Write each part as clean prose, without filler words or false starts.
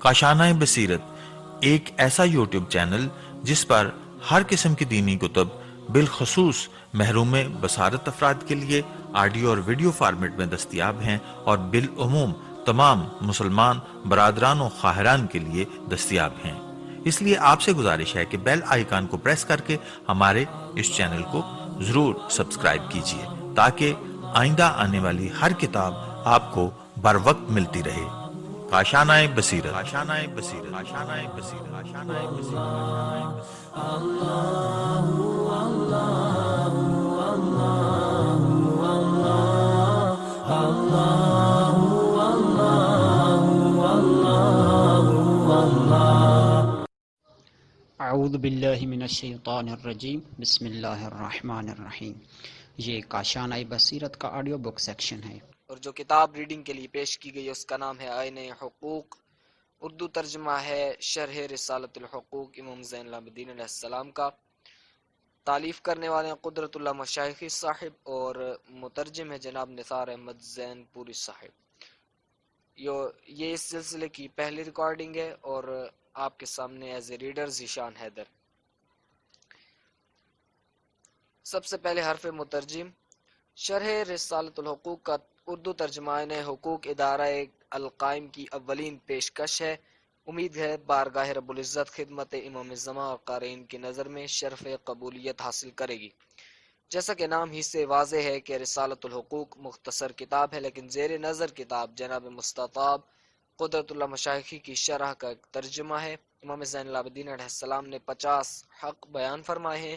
کاشانۂ بصیرت ایک ایسا یوٹیوب چینل جس پر ہر قسم کی دینی کتب بالخصوص محروم بصارت افراد کے لیے آڈیو اور ویڈیو فارمیٹ میں دستیاب ہیں اور بالعموم تمام مسلمان برادران و خواہران کے لیے دستیاب ہیں۔ اس لیے آپ سے گزارش ہے کہ بیل آئیکن کو پریس کر کے ہمارے اس چینل کو ضرور سبسکرائب کیجیے تاکہ آئندہ آنے والی ہر کتاب آپ کو بر وقت ملتی رہے۔ کاشانۂ بصیرت، کاشانۂ بصیرت، کاشانۂ بصیرت، کاشانۂ بصیرت۔ اعوذ باللہ من الشیطان الرجیم، بسم اللہ الرحمن الرحیم۔ یہ کاشانۂ بصیرت کا آڈیو بک سیکشن ہے، اور جو کتاب ریڈنگ کے لیے پیش کی گئی اس کا نام ہے آئین حقوق، اردو ترجمہ ہے شرح رسالۃ الحقوق امام زین العابدین علیہ السلام کا۔ تالیف کرنے والے ہیں قدرت اللہ مشائخی صاحب اور مترجم ہے جناب نثار احمد زین پوری صاحب۔ یہ اس سلسلے کی پہلی ریکارڈنگ ہے اور آپ کے سامنے as a reader Zeeshan Haider. سب سے پہلے حرف مترجم۔ شرح رسالۃ الحقوق کا اردو ترجمہ آئین حقوق ادارہ القائم کی اولین پیشکش ہے۔ امید ہے بارگاہ رب العزت خدمت امام زمان اور قارئین کی نظر میں شرف قبولیت حاصل کرے گی۔ جیسا کہ نام ہی سے واضح ہے کہ رسالۃ الحقوق مختصر کتاب ہے، لیکن زیر نظر کتاب جناب مستطاب قدرت اللہ مشائخی کی شرح کا ایک ترجمہ ہے۔ امام زین العابدین علیہ السلام نے 50 حق بیان فرمائے ہیں۔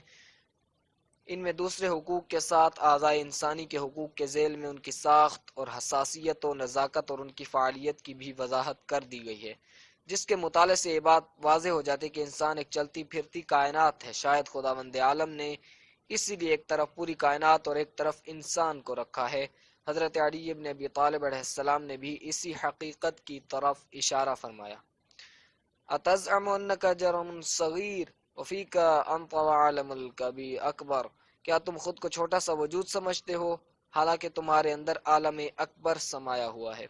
ان میں دوسرے حقوق کے ساتھ اعضائے انسانی کے حقوق کے ذیل میں ان کی ساخت اور حساسیت و نزاکت اور ان کی فعالیت کی بھی وضاحت کر دی گئی ہے، جس کے مطالعے سے یہ بات واضح ہو جاتی ہے کہ انسان ایک چلتی پھرتی کائنات ہے۔ شاید خداوند عالم نے اسی لیے ایک طرف پوری کائنات اور ایک طرف انسان کو رکھا ہے۔ حضرت علی بن ابی طالب علیہ السلام نے بھی اسی حقیقت کی طرف اشارہ فرمایا۔ اتزعم انک جرم صغیر وفیک انطوى عالم الکبی اکبر، کیا تم خود کو چھوٹا سا وجود سمجھتے ہو حالانکہ تمہارے اندر عالم اکبر سمایا ہوا ہے۔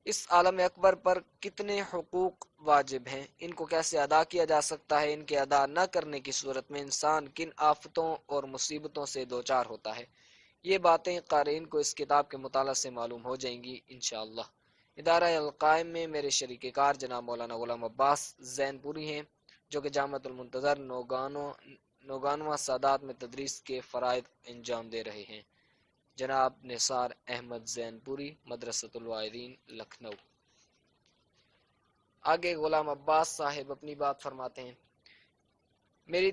اس عالم اکبر پر کتنے حقوق واجب ہیں، ان کو کیسے ادا کیا جا سکتا ہے، ان کے ادا نہ کرنے کی صورت میں انسان کن آفتوں اور مصیبتوں سے دوچار ہوتا ہے، یہ باتیں قارئین کو اس کتاب کے مطالعہ سے معلوم ہو جائیں گی انشاءاللہ۔ ادارہ القائم میں میرے شریک کار جناب مولانا غلام عباس زین پوری ہیں، جو کہ جامعۃ المنتظر نوگانوا سادات میں تدریس کے فرائض انجام دے رہے ہیں۔ جناب نثار احمد زین پوری، مدرسۃ الواعظین، لکھنؤ۔ آگے غلام عباس صاحب اپنی بات فرماتے ہیں۔ میرے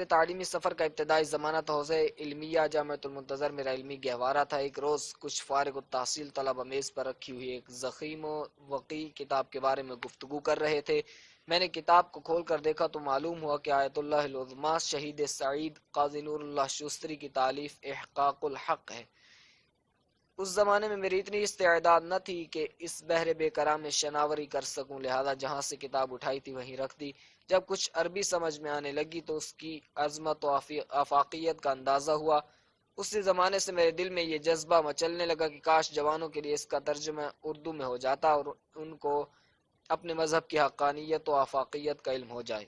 تعلیمی سفر کا ابتدائی زمانہ تو حوزہ علمیہ جامعۃ المنتظر میرا علمی گہوارہ تھا۔ ایک روز کچھ فارغ التحصیل طلبہ میز پر رکھی ہوئی ایک ضخیم و وقی کتاب کے بارے میں گفتگو کر رہے تھے۔ میں نے کتاب کو کھول کر دیکھا تو معلوم ہوا کہ آیت اللہ العظمیٰ شہید سعید قاضی نور اللہ شوستری کی تالیف احقاق الحق ہے۔ اس زمانے میں میری اتنی استعداد نہ تھی کہ اس بحر بے کرام میں شناوری کر سکوں، لہذا جہاں سے کتاب اٹھائی تھی وہیں رکھ دی۔ جب کچھ عربی سمجھ میں آنے لگی تو اس کی عظمت و آفاقیت کا اندازہ ہوا۔ اسی زمانے سے میرے دل میں یہ جذبہ مچلنے لگا کہ کاش جوانوں کے لیے اس کا ترجمہ اردو میں ہو جاتا اور ان کو اپنے مذہب کی حقانیت و آفاقیت کا علم ہو جائے۔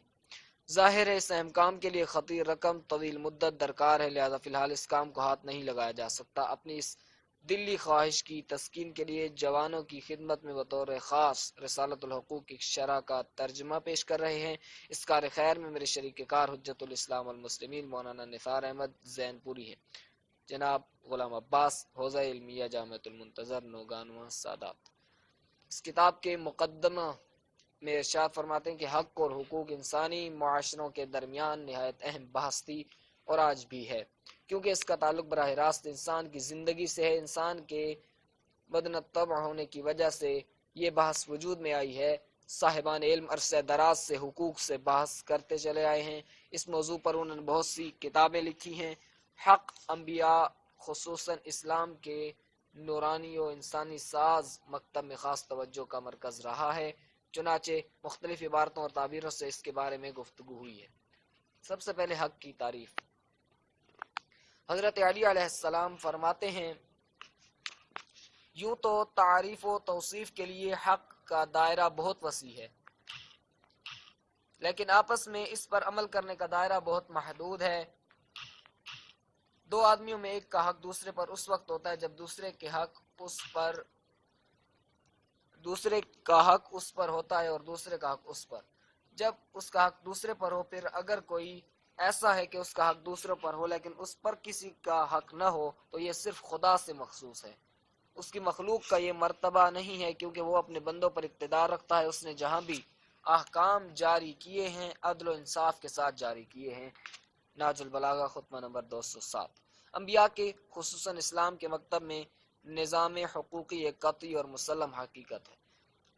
ظاہر ہے اس اہم کام کے لیے خطیر رقم طویل مدت درکار ہے، لہذا فی الحال اس کام کو ہاتھ نہیں لگایا جا سکتا۔ اپنی اس دلی خواہش کی تسکین کے لیے جوانوں کی خدمت میں بطور خاص رسالۃ الحقوق کی شرح کا ترجمہ پیش کر رہے ہیں۔ اس کار خیر میں میرے شریک کار حجت الاسلام والمسلمین مولانا نثار احمد زین پوری ہیں۔ جناب غلام عباس، حوزہ علمیہ جامعۃ المنتظر نوگانوا سادات۔ اس کتاب کے مقدمہ میں ارشاد فرماتے ہیں کہ حق اور حقوق انسانی معاشروں کے درمیان نہایت اہم بحث تھی اور آج بھی ہے، کیونکہ اس کا تعلق براہ راست انسان کی زندگی سے ہے۔ انسان کے بدن طبع ہونے کی وجہ سے یہ بحث وجود میں آئی ہے۔ صاحبان علم عرصہ دراز سے حقوق سے بحث کرتے چلے آئے ہیں۔ اس موضوع پر انہوں نے بہت سی کتابیں لکھی ہیں۔ حق انبیاء خصوصاً اسلام کے نورانی و انسانی ساز مکتب میں خاص توجہ کا مرکز رہا ہے، چنانچہ مختلف عبارتوں اور تعبیروں سے اس کے بارے میں گفتگو ہوئی ہے۔ سب سے پہلے حق کی تعریف۔ حضرت علی علیہ السلام فرماتے ہیں یوں تو تعریف و توصیف کے لیے حق کا دائرہ بہت وسیع ہے، لیکن آپس میں اس پر عمل کرنے کا دائرہ بہت محدود ہے۔ دو آدمیوں میں ایک کا حق دوسرے پر اس وقت ہوتا ہے جب دوسرے کا حق اس پر ہوتا ہے اور دوسرے کا حق اس پر۔ جب اس کا حق دوسرے پر ہو، پھر اگر کوئی ایسا ہے کہ اس کا حق دوسروں پر ہو لیکن اس پر کسی کا حق نہ ہو تو یہ صرف خدا سے مخصوص ہے۔ اس کی مخلوق کا یہ مرتبہ نہیں ہے، کیونکہ وہ اپنے بندوں پر اقتدار رکھتا ہے۔ اس نے جہاں بھی احکام جاری کیے ہیں عدل و انصاف کے ساتھ جاری کیے ہیں۔ ناج البلاغہ خطبہ نمبر 207۔ انبیاء کے خصوصاً اسلام کے مکتب میں نظام حقوقی ایک قطعی اور مسلم حقیقت ہے۔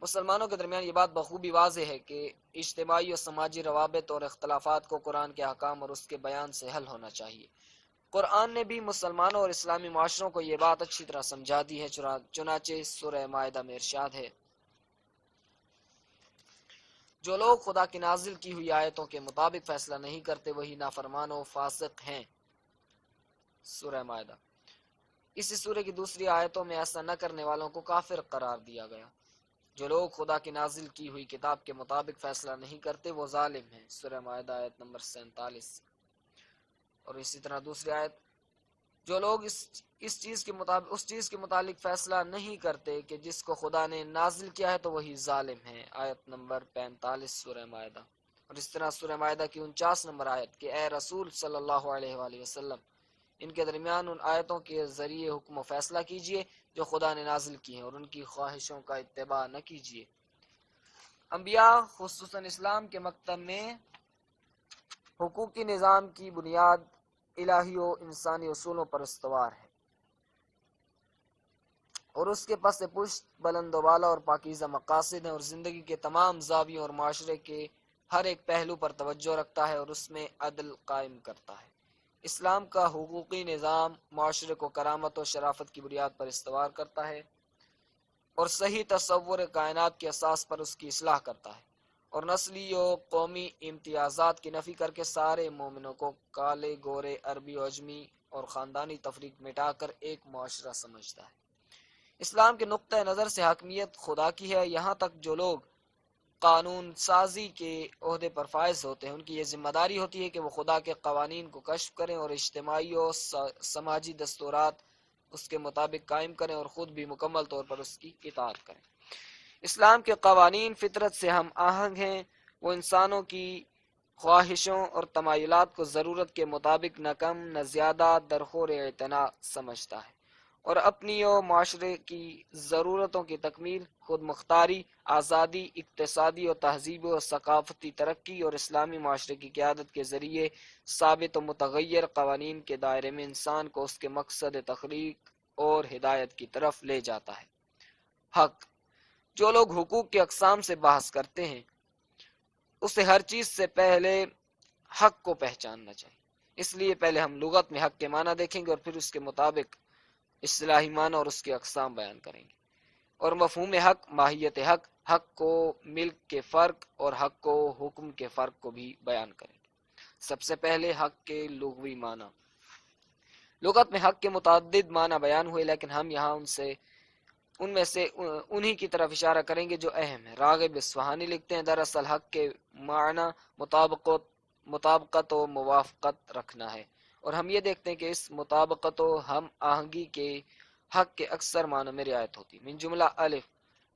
مسلمانوں کے درمیان یہ بات بخوبی واضح ہے کہ اجتماعی اور سماجی روابط اور اختلافات کو قرآن کے احکام اور اس کے بیان سے حل ہونا چاہیے۔ قرآن نے بھی مسلمانوں اور اسلامی معاشروں کو یہ بات اچھی طرح سمجھا دی ہے، چنانچہ سورہ مائدہ میں ارشاد ہے، جو لوگ خدا کی نازل کی ہوئی آیتوں کے مطابق فیصلہ نہیں کرتے وہی نافرمان و فاسق ہیں۔ سورہ مائدہ۔ اسی سورہ کی دوسری آیتوں میں ایسا نہ کرنے والوں کو کافر قرار دیا گیا۔ جو لوگ خدا کی نازل کی ہوئی کتاب کے مطابق فیصلہ نہیں کرتے وہ ظالم ہیں۔ سورہ مائدہ آیت نمبر 47۔ اور اسی طرح دوسری آیت، جو لوگ اس چیز کے متعلق فیصلہ نہیں کرتے کہ جس کو خدا نے نازل کیا ہے تو وہی ظالم ہے۔ آیت نمبر 45 سورہ مائدہ۔ اور اس طرح سورہ مائدہ کی 49 نمبر آیت کہ اے رسول صلی اللہ علیہ وآلہ وسلم، ان کے درمیان ان آیتوں کے ذریعے حکم و فیصلہ کیجئے جو خدا نے نازل کی ہیں اور ان کی خواہشوں کا اتباع نہ کیجئے۔ انبیاء خصوصاً اسلام کے مکتب میں حقوقی نظام کی بنیاد الہی و انسانی اصولوں پر استوار ہے اور اس کے پس پشت بلند و بالا اور پاکیزہ مقاصد ہیں، اور زندگی کے تمام زاویوں اور معاشرے کے ہر ایک پہلو پر توجہ رکھتا ہے اور اس میں عدل قائم کرتا ہے۔ اسلام کا حقوقی نظام معاشرے کو کرامت و شرافت کی بنیاد پر استوار کرتا ہے اور صحیح تصور کائنات کے اساس پر اس کی اصلاح کرتا ہے، اور نسلی و قومی امتیازات کی نفی کر کے سارے مومنوں کو کالے گورے عربی و عجمی اور خاندانی تفریق مٹا کر ایک معاشرہ سمجھتا ہے۔ اسلام کے نقطہ نظر سے حاکمیت خدا کی ہے، یہاں تک جو لوگ قانون سازی کے عہدے پر فائز ہوتے ہیں ان کی یہ ذمہ داری ہوتی ہے کہ وہ خدا کے قوانین کو کشف کریں اور اجتماعی و سماجی دستورات اس کے مطابق قائم کریں اور خود بھی مکمل طور پر اس کی اطاعت کریں۔ اسلام کے قوانین فطرت سے ہم آہنگ ہیں، وہ انسانوں کی خواہشوں اور تمایلات کو ضرورت کے مطابق نہ کم نہ زیادہ درخور اعتنا سمجھتا ہے، اور اپنی و معاشرے کی ضرورتوں کی تکمیل، خود مختاری، آزادی، اقتصادی و تہذیبی و ثقافتی ترقی اور اسلامی معاشرے کی قیادت کے ذریعے ثابت و متغیر قوانین کے دائرے میں انسان کو اس کے مقصد تخلیق اور ہدایت کی طرف لے جاتا ہے۔ حق۔ جو لوگ حقوق کے اقسام سے بحث کرتے ہیں اسے ہر چیز سے پہلے حق کو پہچاننا چاہیے، اس لیے پہلے ہم لغت میں حق کے معنی دیکھیں گے اور پھر اس کے مطابق اصطلاحی معنی اور اس کے اقسام بیان کریں گے، اور مفہوم حق، ماہیت حق، حق کو ملک کے فرق اور حق کو حکم کے فرق کو بھی بیان کریں گے۔ سب سے پہلے حق کے لغوی معنی۔ لغت میں حق کے متعدد معنی بیان ہوئے، لیکن ہم یہاں ان میں سے انہی کی طرف اشارہ کریں گے جو اہم ہے۔ راغب اصفہانی لکھتے ہیں، دراصل حق کے معنی مطابقت و موافقت رکھنا ہے، اور ہم یہ دیکھتے ہیں کہ اس مطابقت و ہم آہنگی کے حق کے اکثر معنی میں رعایت ہوتی۔ من جملہ الف،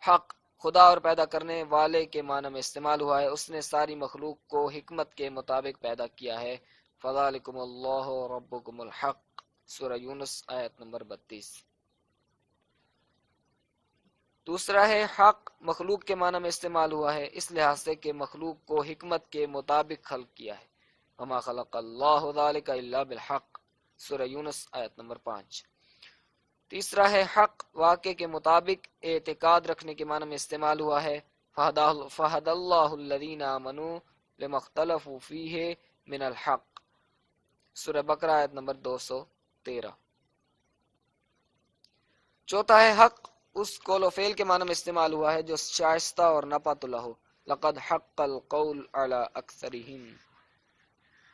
حق خدا اور پیدا کرنے والے کے معنی میں استعمال ہوا ہے، اس نے ساری مخلوق کو حکمت کے مطابق پیدا کیا ہے۔ فذالکم اللہ ربکم الحق، سورہ یونس آیت نمبر 32۔ دوسرا ہے حق مخلوق کے معنی میں استعمال ہوا ہے اس لحاظ سے کہ مخلوق کو حکمت کے مطابق خلق کیا ہے۔ وما خلق اللہ ذلک الا بالحق، سورہ یونس آیت نمبر 5۔ تیسرا ہے حق واقع کے مطابق اعتقاد رکھنے کے معنی میں استعمال ہوا ہے۔ فہد اللہ الذین آمنوا لما اختلفوا فیہ من الحق، سورہ بقرہ آیت نمبر 213۔ چوتھا ہے حق اس قول و فعل کے معنی میں استعمال ہوا ہے جو شائستہ اور نپت ہو۔ لقد حق القول علی اکثرہم،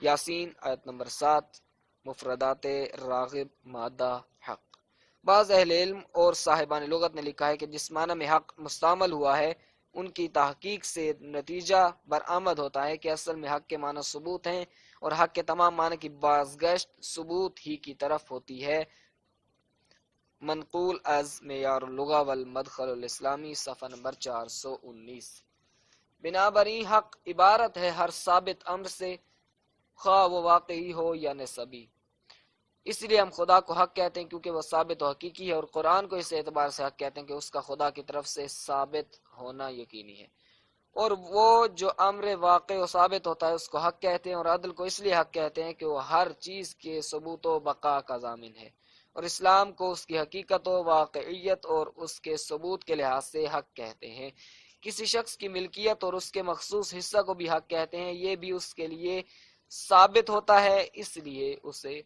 یاسین آیت نمبر 7، مفردات راغب مادہ حق۔ بعض اہل علم اور صاحبان لغت نے لکھا ہے کہ جس معنی میں حق مستعمل ہوا ہے ان کی تحقیق سے نتیجہ برآمد ہوتا ہے کہ اصل میں حق کے معنی ثبوت ہیں اور حق کے تمام معنی کی بازگشت ثبوت ہی کی طرف ہوتی ہے۔ منقول از معیار اللغہ والمدخل الاسلامی صفحہ نمبر 419۔ بنابراین حق عبارت ہے ہر ثابت امر سے، خواہ وہ واقعی ہو یا نسبی۔ اس لیے ہم خدا کو حق کہتے ہیں کیونکہ وہ ثابت و حقیقی ہے، اور قرآن کو اس اعتبار سے حق کہتے ہیں کہ اس کا خدا کی طرف سے ثابت ہونا یقینی ہے، اور وہ جو امر واقع و ثابت ہوتا ہے اس کو حق کہتے ہیں، اور عدل کو اس لیے حق کہتے ہیں کہ وہ ہر چیز کے ثبوت و بقا کا ضامن ہے، اور اسلام کو اس کی حقیقت و واقعیت اور اس کے ثبوت کے لحاظ سے حق کہتے ہیں۔ کسی شخص کی ملکیت اور اس کے مخصوص حصہ کو بھی حق کہتے ہیں، یہ بھی اس کے لیے ثابت ہوتا ہے، اس لیے اسے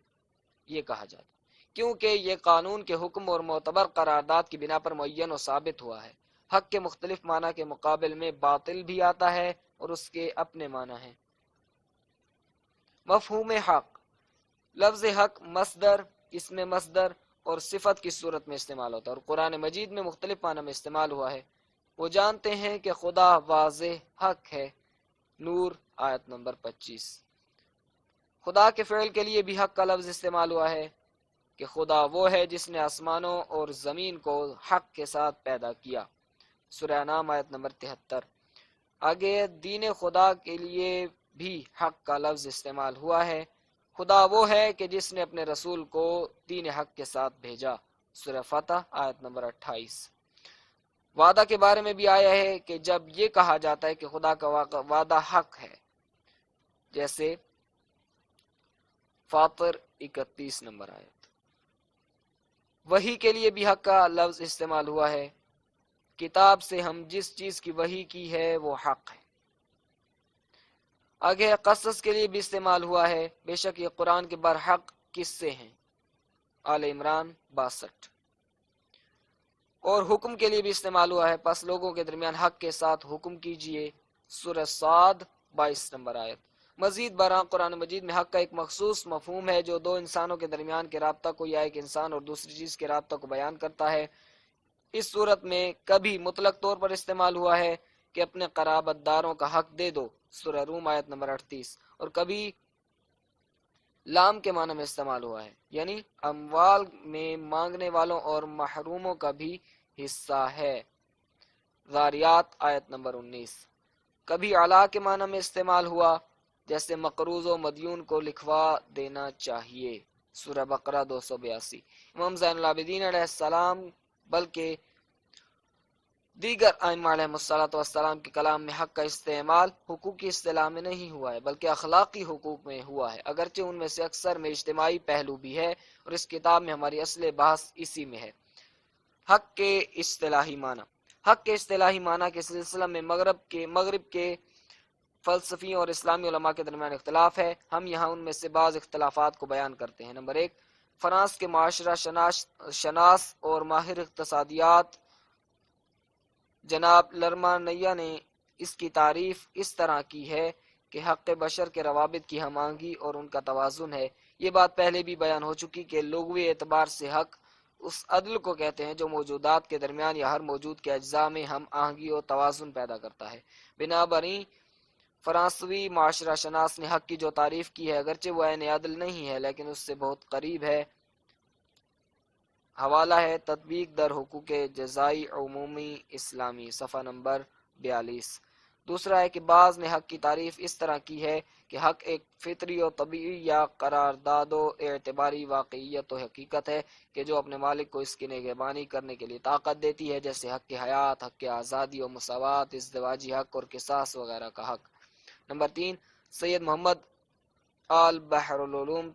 یہ کہا جاتا ہے کیونکہ یہ قانون کے حکم اور معتبر قرارداد کی بنا پر معین و ثابت ہوا ہے۔ حق کے مختلف معنی کے مقابل میں باطل بھی آتا ہے اور اس کے اپنے معنی ہیں۔ مفہوم حق، لفظ حق مصدر، اسم مصدر اور صفت کی صورت میں استعمال ہوتا ہے اور قرآن مجید میں مختلف معنی میں استعمال ہوا ہے۔ وہ جانتے ہیں کہ خدا واضح حق ہے، نور آیت نمبر 25۔ خدا کے فعل کے لیے بھی حق کا لفظ استعمال ہوا ہے کہ خدا وہ ہے جس نے آسمانوں اور زمین کو حق کے ساتھ پیدا کیا، سورہ انعام آیت نمبر 73۔ آگے دین خدا کے لیے بھی حق کا لفظ استعمال ہوا ہے، خدا وہ ہے کہ جس نے اپنے رسول کو دین حق کے ساتھ بھیجا، سورہ فتح آیت نمبر 28۔ وعدہ کے بارے میں بھی آیا ہے کہ جب یہ کہا جاتا ہے کہ خدا کا وعدہ حق ہے، جیسے فاطر 31 نمبر آیت۔ وحی کے لیے بھی حق کا لفظ استعمال ہوا ہے، کتاب سے ہم جس چیز کی وحی کی ہے وہ حق ہے۔ آگے قصص کے لیے بھی استعمال ہوا ہے، بے شک یہ قرآن کے برحق قصے ہیں، آل عمران 62۔ اور حکم کے لیے بھی استعمال ہوا ہے، پس لوگوں کے درمیان حق کے ساتھ حکم کیجئے، سورہ صاد 22 نمبر آیت۔ مزید برآں قرآن مجید میں حق کا ایک مخصوص مفہوم ہے جو دو انسانوں کے درمیان کے رابطہ کو یا ایک انسان اور دوسری چیز کے رابطہ کو بیان کرتا ہے۔ اس صورت میں کبھی مطلق طور پر استعمال ہوا ہے کہ اپنے قرابت داروں کا حق دے دو، سورہ روم آیت نمبر 38، اور کبھی لام کے معنی میں استعمال ہوا ہے، یعنی اموال میں مانگنے والوں اور محروموں کا بھی حصہ ہے، ذاریات آیت نمبر 19۔ کبھی علا کے معنی میں استعمال ہوا، جیسے مقروض و مدیون کو لکھوا دینا چاہیے، سورہ بقرہ 282۔ امام زین العابدین علیہ السلام بلکہ دیگر ائمہ علیہ السلام کے کلام میں حق کا استعمال حقوقی اصطلاح میں نہیں ہوا ہے بلکہ اخلاقی حقوق میں ہوا ہے، اگرچہ ان میں سے اکثر میں اجتماعی پہلو بھی ہے، اور اس کتاب میں ہماری اصل بحث اسی میں ہے۔ حق کے اصطلاحی معنی، حق کے اصطلاحی معنی کے سلسلہ میں مغرب کے فلسفیوں اور اسلامی علماء کے درمیان اختلاف ہے، ہم یہاں ان میں سے بعض اختلافات کو بیان کرتے ہیں۔ نمبر 1، فرانس کے معاشرہ شناس اور ماہر اقتصادیات جناب لرمانیا نے اس کی تعریف اس طرح کی ہے کہ حق بشر کے روابط کی ہم آہنگی اور ان کا توازن ہے۔ یہ بات پہلے بھی بیان ہو چکی کہ لغوی اعتبار سے حق اس عدل کو کہتے ہیں جو موجودات کے درمیان یا ہر موجود کے اجزاء میں ہم آہنگی اور توازن پیدا کرتا ہے۔ بنابراین فرانسوی معاشرہ شناس نے حق کی جو تعریف کی ہے، اگرچہ وہ عین عدل نہیں ہے لیکن اس سے بہت قریب ہے۔ حوالہ ہے تطبیق در حقوق جزائی عمومی اسلامی، صفحہ نمبر 42۔ دوسرا ہے کہ بعض نے حق کی تعریف اس طرح کی ہے کہ حق ایک فطری و طبیعی یا قرارداد و اعتباری واقعیت و حقیقت ہے کہ جو اپنے مالک کو اس کی نگہبانی کرنے کے لیے طاقت دیتی ہے، جیسے حق کی حیات، حق کی آزادی و مساوات، ازدواجی حق اور قصاص وغیرہ کا حق۔ نمبر 3، سید محمد آل بحر العلوم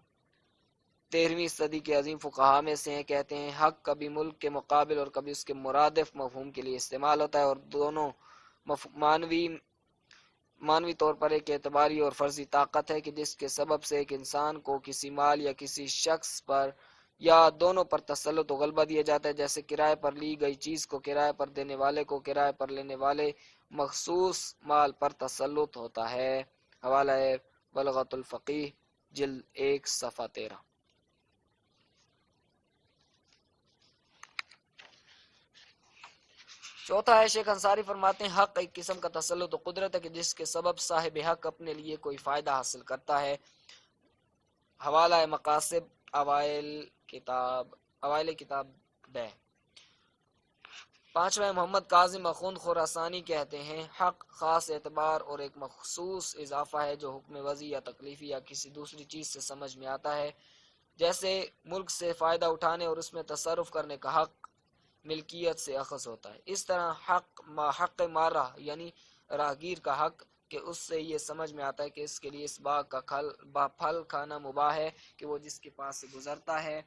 13ویں صدی کے عظیم فقہا میں سے ہیں، کہتے ہیں حق کبھی ملک کے مقابل اور کبھی اس کے مرادف مفہوم کے لیے استعمال ہوتا ہے، اور دونوں مانوی طور پر ایک اعتباری اور فرضی طاقت ہے کہ جس کے سبب سے ایک انسان کو کسی مال یا کسی شخص پر یا دونوں پر تسلط و غلبہ دیا جاتا ہے، جیسے کرائے پر لی گئی چیز کو کرائے پر دینے والے کو کرائے پر لینے والے مخصوص مال پر تسلط ہوتا ہے۔ حوالہ ہے بلغۃ الفقیہ جلد 1 صفحہ 13۔ چوتھا ہے شیخ انصاری فرماتے ہیں حق ایک قسم کا تسلط و قدرت ہے کہ جس کے سبب صاحب حق اپنے لیے کوئی فائدہ حاصل کرتا ہے. حوالہ مقاصد اوائل کتاب ب. پانچواں محمد کاظم اخوند خراسانی کہتے ہیں حق خاص اعتبار اور ایک مخصوص اضافہ ہے جو حکم وضعی یا تکلیفی یا کسی دوسری چیز سے سمجھ میں آتا ہے، جیسے ملک سے فائدہ اٹھانے اور اس میں تصرف کرنے کا حق ملکیت سے اخذ ہوتا ہے. اس طرح حق مارہ یعنی راہگیر کا حق کہ اس سے یہ سمجھ میں آتا ہے کہ اس کے لیے اس باغ کا پھل کھانا مباح ہے کہ وہ جس کے پاس سے گزرتا ہے.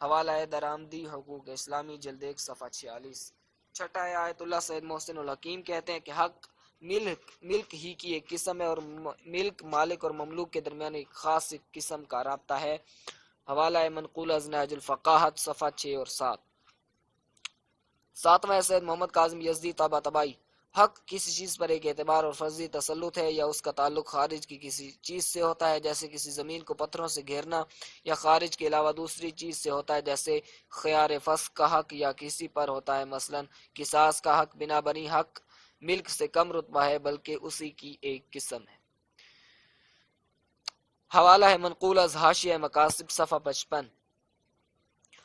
حوالہ درآمدی حقوق اسلامی جلد 1 صفحہ 46. چھٹا ہے آیت اللہ سید محسن الحکیم کہتے ہیں کہ حق ملک ہی کی ایک قسم ہے اور ملک مالک اور مملوک کے درمیان ایک خاص قسم کا رابطہ ہے. حوالہ منقول از نہج الفقاہت صفحہ 6 اور 7. ساتواں سید محمد کاظم یزدی طباطبائی حق کسی چیز پر ایک اعتبار اور فرضی تسلط ہے یا اس کا تعلق خارج کی کسی چیز سے ہوتا ہے جیسے کسی زمین کو پتھروں سے گھیرنا، یا خارج کے علاوہ دوسری چیز سے ہوتا ہے جیسے خیار فسق کا حق یا کسی پر ہوتا ہے مثلا قصاص کا حق. بنا بنی حق ملک سے کم رتبہ ہے بلکہ اسی کی ایک قسم ہے. حوالہ ہے منقول از حاشیہ مقاصد صفحہ 55.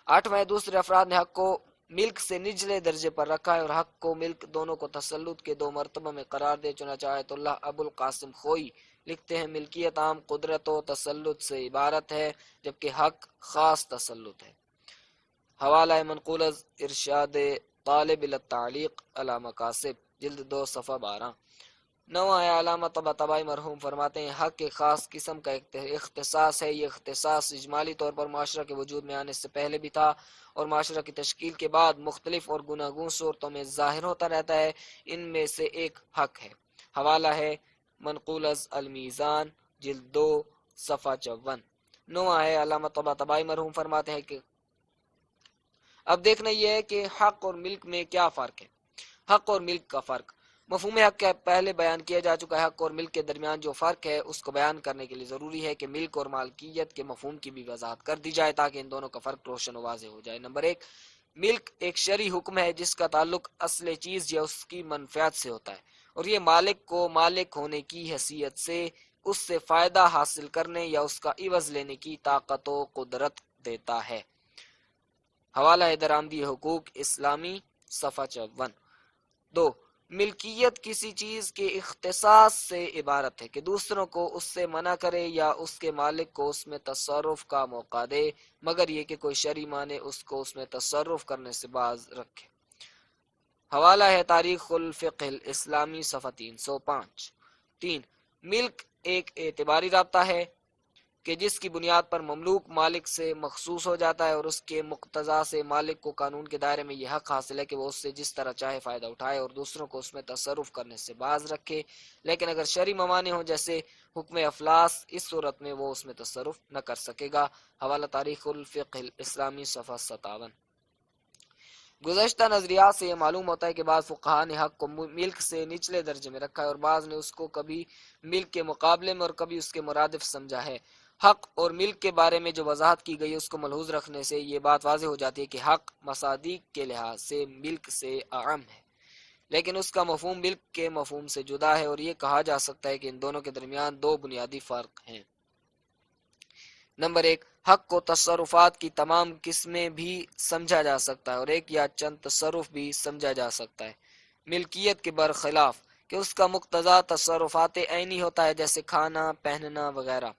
آٹھواں دوسرے افراد نے حق کو ملک سے نچلے درجے پر رکھا ہے اور حق کو ملک دونوں کو تسلط کے 2 مرتبہ میں قرار دے. چنانچہ آیت اللہ ابو القاسم خوئی لکھتے ہیں ملکیت عام قدرت و تسلط سے عبارت ہے جبکہ حق خاص تسلط ہے. حوالہ منقول از ارشاد طالب التعلیق علی مقاصد جلد 2 صفحہ 12. نواں علامہ طباطبائی مرحوم فرماتے ہیں حق ایک خاص قسم کا اختصاص ہے. یہ اختصاص اجمالی طور پر معاشرہ کے وجود میں آنے سے پہلے بھی تھا اور معاشرہ کی تشکیل کے بعد مختلف اور گوناگون صورتوں میں ظاہر ہوتا رہتا ہے. ان میں سے ایک حق ہے. حوالہ ہے منقول از المیزان جلد 2 صفحہ 54. نواں ہے علامہ طباطبائی مرحوم فرماتے ہیں کہ اب دیکھنا یہ ہے کہ حق اور ملک میں کیا فرق ہے. حق اور ملک کا فرق مفہوم حق کا پہلے بیان کیا جا چکا ہے. حق اور ملک کے درمیان جو فرق ہے اس کو بیان کرنے کے لیے ضروری ہے کہ ملک اور مالکیت کے مفہوم کی بھی وضاحت کر دی جائے تاکہ ان دونوں کا فرق روشن و واضح ہو جائے. نمبر 1، ملک ایک شرعی حکم ہے جس کا تعلق اصل چیز یا اس کی منفعت سے ہوتا ہے اور یہ مالک کو مالک ہونے کی حیثیت سے اس سے فائدہ حاصل کرنے یا اس کا عوض لینے کی طاقت و قدرت دیتا ہے. حوالہ درآمدی حقوق اسلامی صفحہ 54. 2، ملکیت کسی چیز کے اختصاص سے عبارت ہے کہ دوسروں کو اس سے منع کرے یا اس کے مالک کو اس میں تصرف کا موقع دے مگر یہ کہ کوئی شرعی معنی اس کو اس میں تصرف کرنے سے باز رکھے. حوالہ ہے تاریخ الفقہ الاسلامی صفحہ 305. 3، ملک ایک اعتباری رابطہ ہے کہ جس کی بنیاد پر مملوک مالک سے مخصوص ہو جاتا ہے اور اس کے مقتضا سے مالک کو قانون کے دائرے میں یہ حق حاصل ہے کہ وہ اس سے جس طرح چاہے فائدہ اٹھائے اور دوسروں کو اس میں تصرف کرنے سے باز رکھے. لیکن اگر شرعی موانع ہوں جیسے حکم افلاس اس صورت میں وہ اس میں تصرف نہ کر سکے گا. حوالہ تاریخ الفقہ الاسلامی صفحہ 57. گزشتہ نظریات سے یہ معلوم ہوتا ہے کہ بعض فقہا نے حق کو ملک سے نچلے درجے میں رکھا ہے اور بعض نے اس کو کبھی ملک کے مقابلے میں اور کبھی اس کے مرادف سمجھا ہے. حق اور ملک کے بارے میں جو وضاحت کی گئی اس کو ملحوظ رکھنے سے یہ بات واضح ہو جاتی ہے کہ حق مصادیق کے لحاظ سے ملک سے اعم ہے لیکن اس کا مفہوم ملک کے مفہوم سے جدا ہے اور یہ کہا جا سکتا ہے کہ ان دونوں کے درمیان 2 بنیادی فرق ہیں. نمبر 1، حق کو تصرفات کی تمام قسمیں بھی سمجھا جا سکتا ہے اور ایک یا چند تصرف بھی سمجھا جا سکتا ہے. ملکیت کے برخلاف کہ اس کا مقتضا تصرفات عینی ہوتا ہے جیسے کھانا پہننا وغیرہ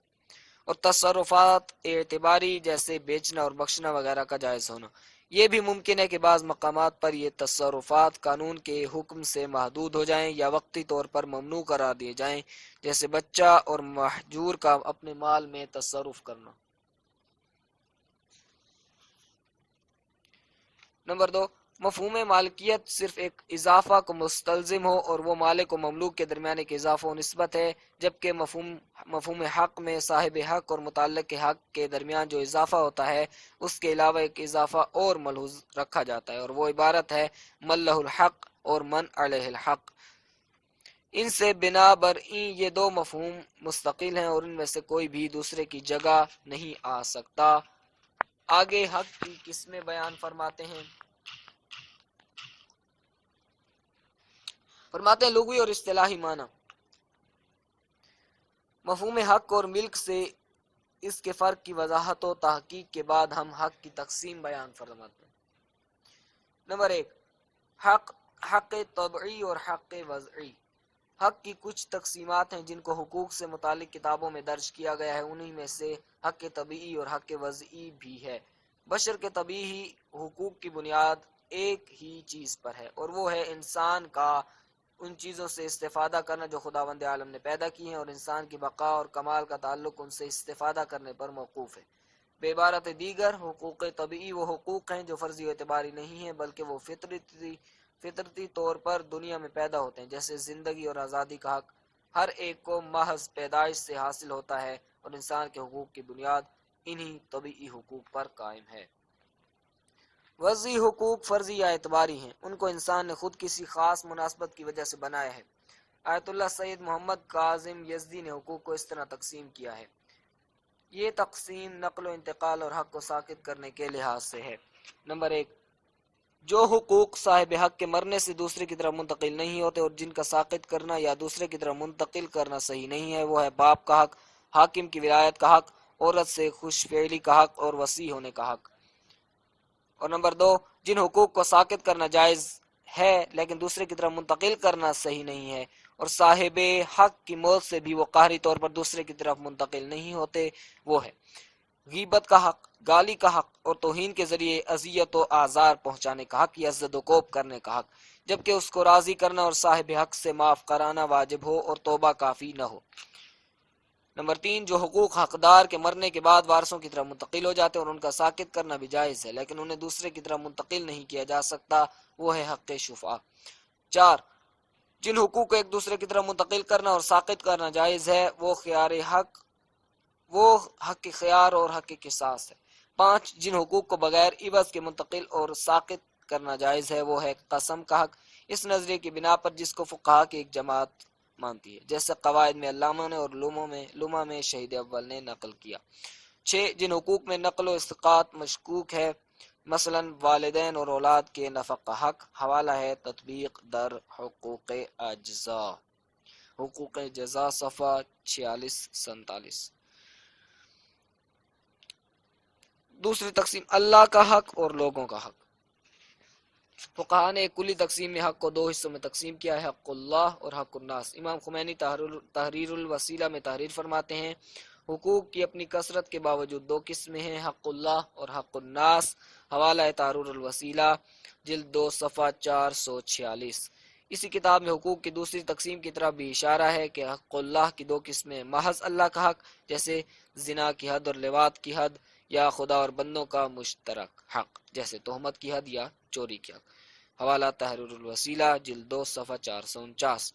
اور تصرفات اعتباری جیسے بیچنا اور بخشنا وغیرہ کا جائز ہونا. یہ بھی ممکن ہے کہ بعض مقامات پر یہ تصرفات قانون کے حکم سے محدود ہو جائیں یا وقتی طور پر ممنوع قرار دیے جائیں جیسے بچہ اور مہجور کا اپنے مال میں تصرف کرنا. نمبر 2، مفہوم مالکیت صرف ایک اضافہ کو مستلزم ہو اور وہ مالک و مملوک کے درمیان ایک اضافہ و نسبت ہے جبکہ مفہوم حق میں صاحب حق اور متعلق کے حق کے درمیان جو اضافہ ہوتا ہے اس کے علاوہ ایک اضافہ اور ملحوظ رکھا جاتا ہے اور وہ عبارت ہے من لہ الحق اور من علیہ الحق. ان سے بنا برئیں یہ 2 مفہوم مستقل ہیں اور ان میں سے کوئی بھی دوسرے کی جگہ نہیں آ سکتا. آگے حق کی قسمیں بیان فرماتے ہیں. فرماتے ہیں لغوی اور اصطلاحی معنی، مفہوم حق اور ملک سے اس کے فرق کی وضاحت و تحقیق کے بعد ہم حق کی تقسیم بیان فرماتے ہیں۔ نمبر 1، حق، حق طبعی اور حق وضعی۔ حق کی کچھ تقسیمات ہیں جن کو حقوق سے متعلق کتابوں میں درج کیا گیا ہے، انہی میں سے حق طبعی اور حق وضعی بھی ہے۔ بشر کے طبعی حقوق کی بنیاد ایک ہی چیز پر ہے اور وہ ہے انسان کا ان چیزوں سے استفادہ کرنا جو خداوند عالم نے پیدا کی ہیں، اور انسان کی بقا اور کمال کا تعلق ان سے استفادہ کرنے پر موقوف ہے۔ بے عبارت دیگر، حقوق طبعی وہ حقوق ہیں جو فرضی و اعتباری نہیں ہیں بلکہ وہ فطرتی طور پر دنیا میں پیدا ہوتے ہیں، جیسے زندگی اور آزادی کا حق ہر ایک کو محض پیدائش سے حاصل ہوتا ہے، اور انسان کے حقوق کی بنیاد انہی طبعی حقوق پر قائم ہے۔ وضعی حقوق فرضی یا اعتباری ہیں، ان کو انسان نے خود کسی خاص مناسبت کی وجہ سے بنایا ہے۔ آیت اللہ سید محمد کاظم یزدی نے حقوق کو اس طرح تقسیم کیا ہے۔ یہ تقسیم نقل و انتقال اور حق کو ساقط کرنے کے لحاظ سے ہے۔ نمبر 1، جو حقوق صاحب حق کے مرنے سے دوسرے کی طرف منتقل نہیں ہوتے اور جن کا ساقط کرنا یا دوسرے کی طرف منتقل کرنا صحیح نہیں ہے، وہ ہے باپ کا حق، حاکم کی ولایت کا حق، عورت سے خوش فعلی کا حق اور وصی ہونے کا حق۔ اور نمبر 2، جن حقوق کو ساقط کرنا جائز ہے لیکن دوسرے کی طرف منتقل کرنا صحیح نہیں ہے، اور صاحب حق کی موت سے بھی وہ قہری طور پر دوسرے کی طرف منتقل نہیں ہوتے، وہ ہے غیبت کا حق، گالی کا حق اور توہین کے ذریعے اذیت و آزار پہنچانے کا حق یا زد و کوب کرنے کا حق، جبکہ اس کو راضی کرنا اور صاحب حق سے معاف کرانا واجب ہو اور توبہ کافی نہ ہو۔ نمبر 3، جو حقوق حقدار کے مرنے کے بعد وارثوں کی طرف منتقل ہو جاتے ہیں اور ان کا ساقط کرنا بھی جائز ہے لیکن انہیں دوسرے کی طرف منتقل نہیں کیا جا سکتا، وہ ہے حق شفعہ۔ 4، جن حقوق کو ایک دوسرے کی طرف منتقل کرنا اور ساقط کرنا جائز ہے وہ حق خیار اور حق قصاص ہے۔ 5، جن حقوق کو بغیر عوض کے منتقل اور ساقط کرنا جائز ہے وہ ہے قسم کا حق، اس نظریے کی بنا پر جس کو فقہا کی ایک جماعت مانتی ہے، جیسے قواعد میں علامہ نے اور لمع میں شہید اول نے نقل کیا۔ 6، جن حقوق میں نقل و اسقاط مشکوک ہے، مثلا والدین اور اولاد کے نفقہ حق، حوالہ ہے تطبیق در حقوق اجزاء، حقوق جزا صفحہ 46-47۔ دوسری تقسیم اللہ کا حق اور لوگوں کا حق۔ فقہا نے ایک کلی تقسیم میں حق کو دو حصوں میں تقسیم کیا ہے، حق اللہ اور حق الناس۔ امام خمینی تحریر الوسیلہ میں تحریر فرماتے ہیں حقوق کی اپنی کثرت کے باوجود دو قسمیں ہیں، حق اللہ اور حق الناس، حوالہ ہے تحریر الوسیلہ جلد 2 صفحہ 446۔ اسی کتاب میں حقوق کی دوسری تقسیم کی طرف بھی اشارہ ہے کہ حق اللہ کی دو قسمیں، محض اللہ کا حق جیسے زنا کی حد اور لواط کی حد، یا خدا اور بندوں کا مشترک حق جیسے تہمت کی حد یا چوری کی حق، حوالہ تحریر الوسیلہ جلد 2 صفحہ 449۔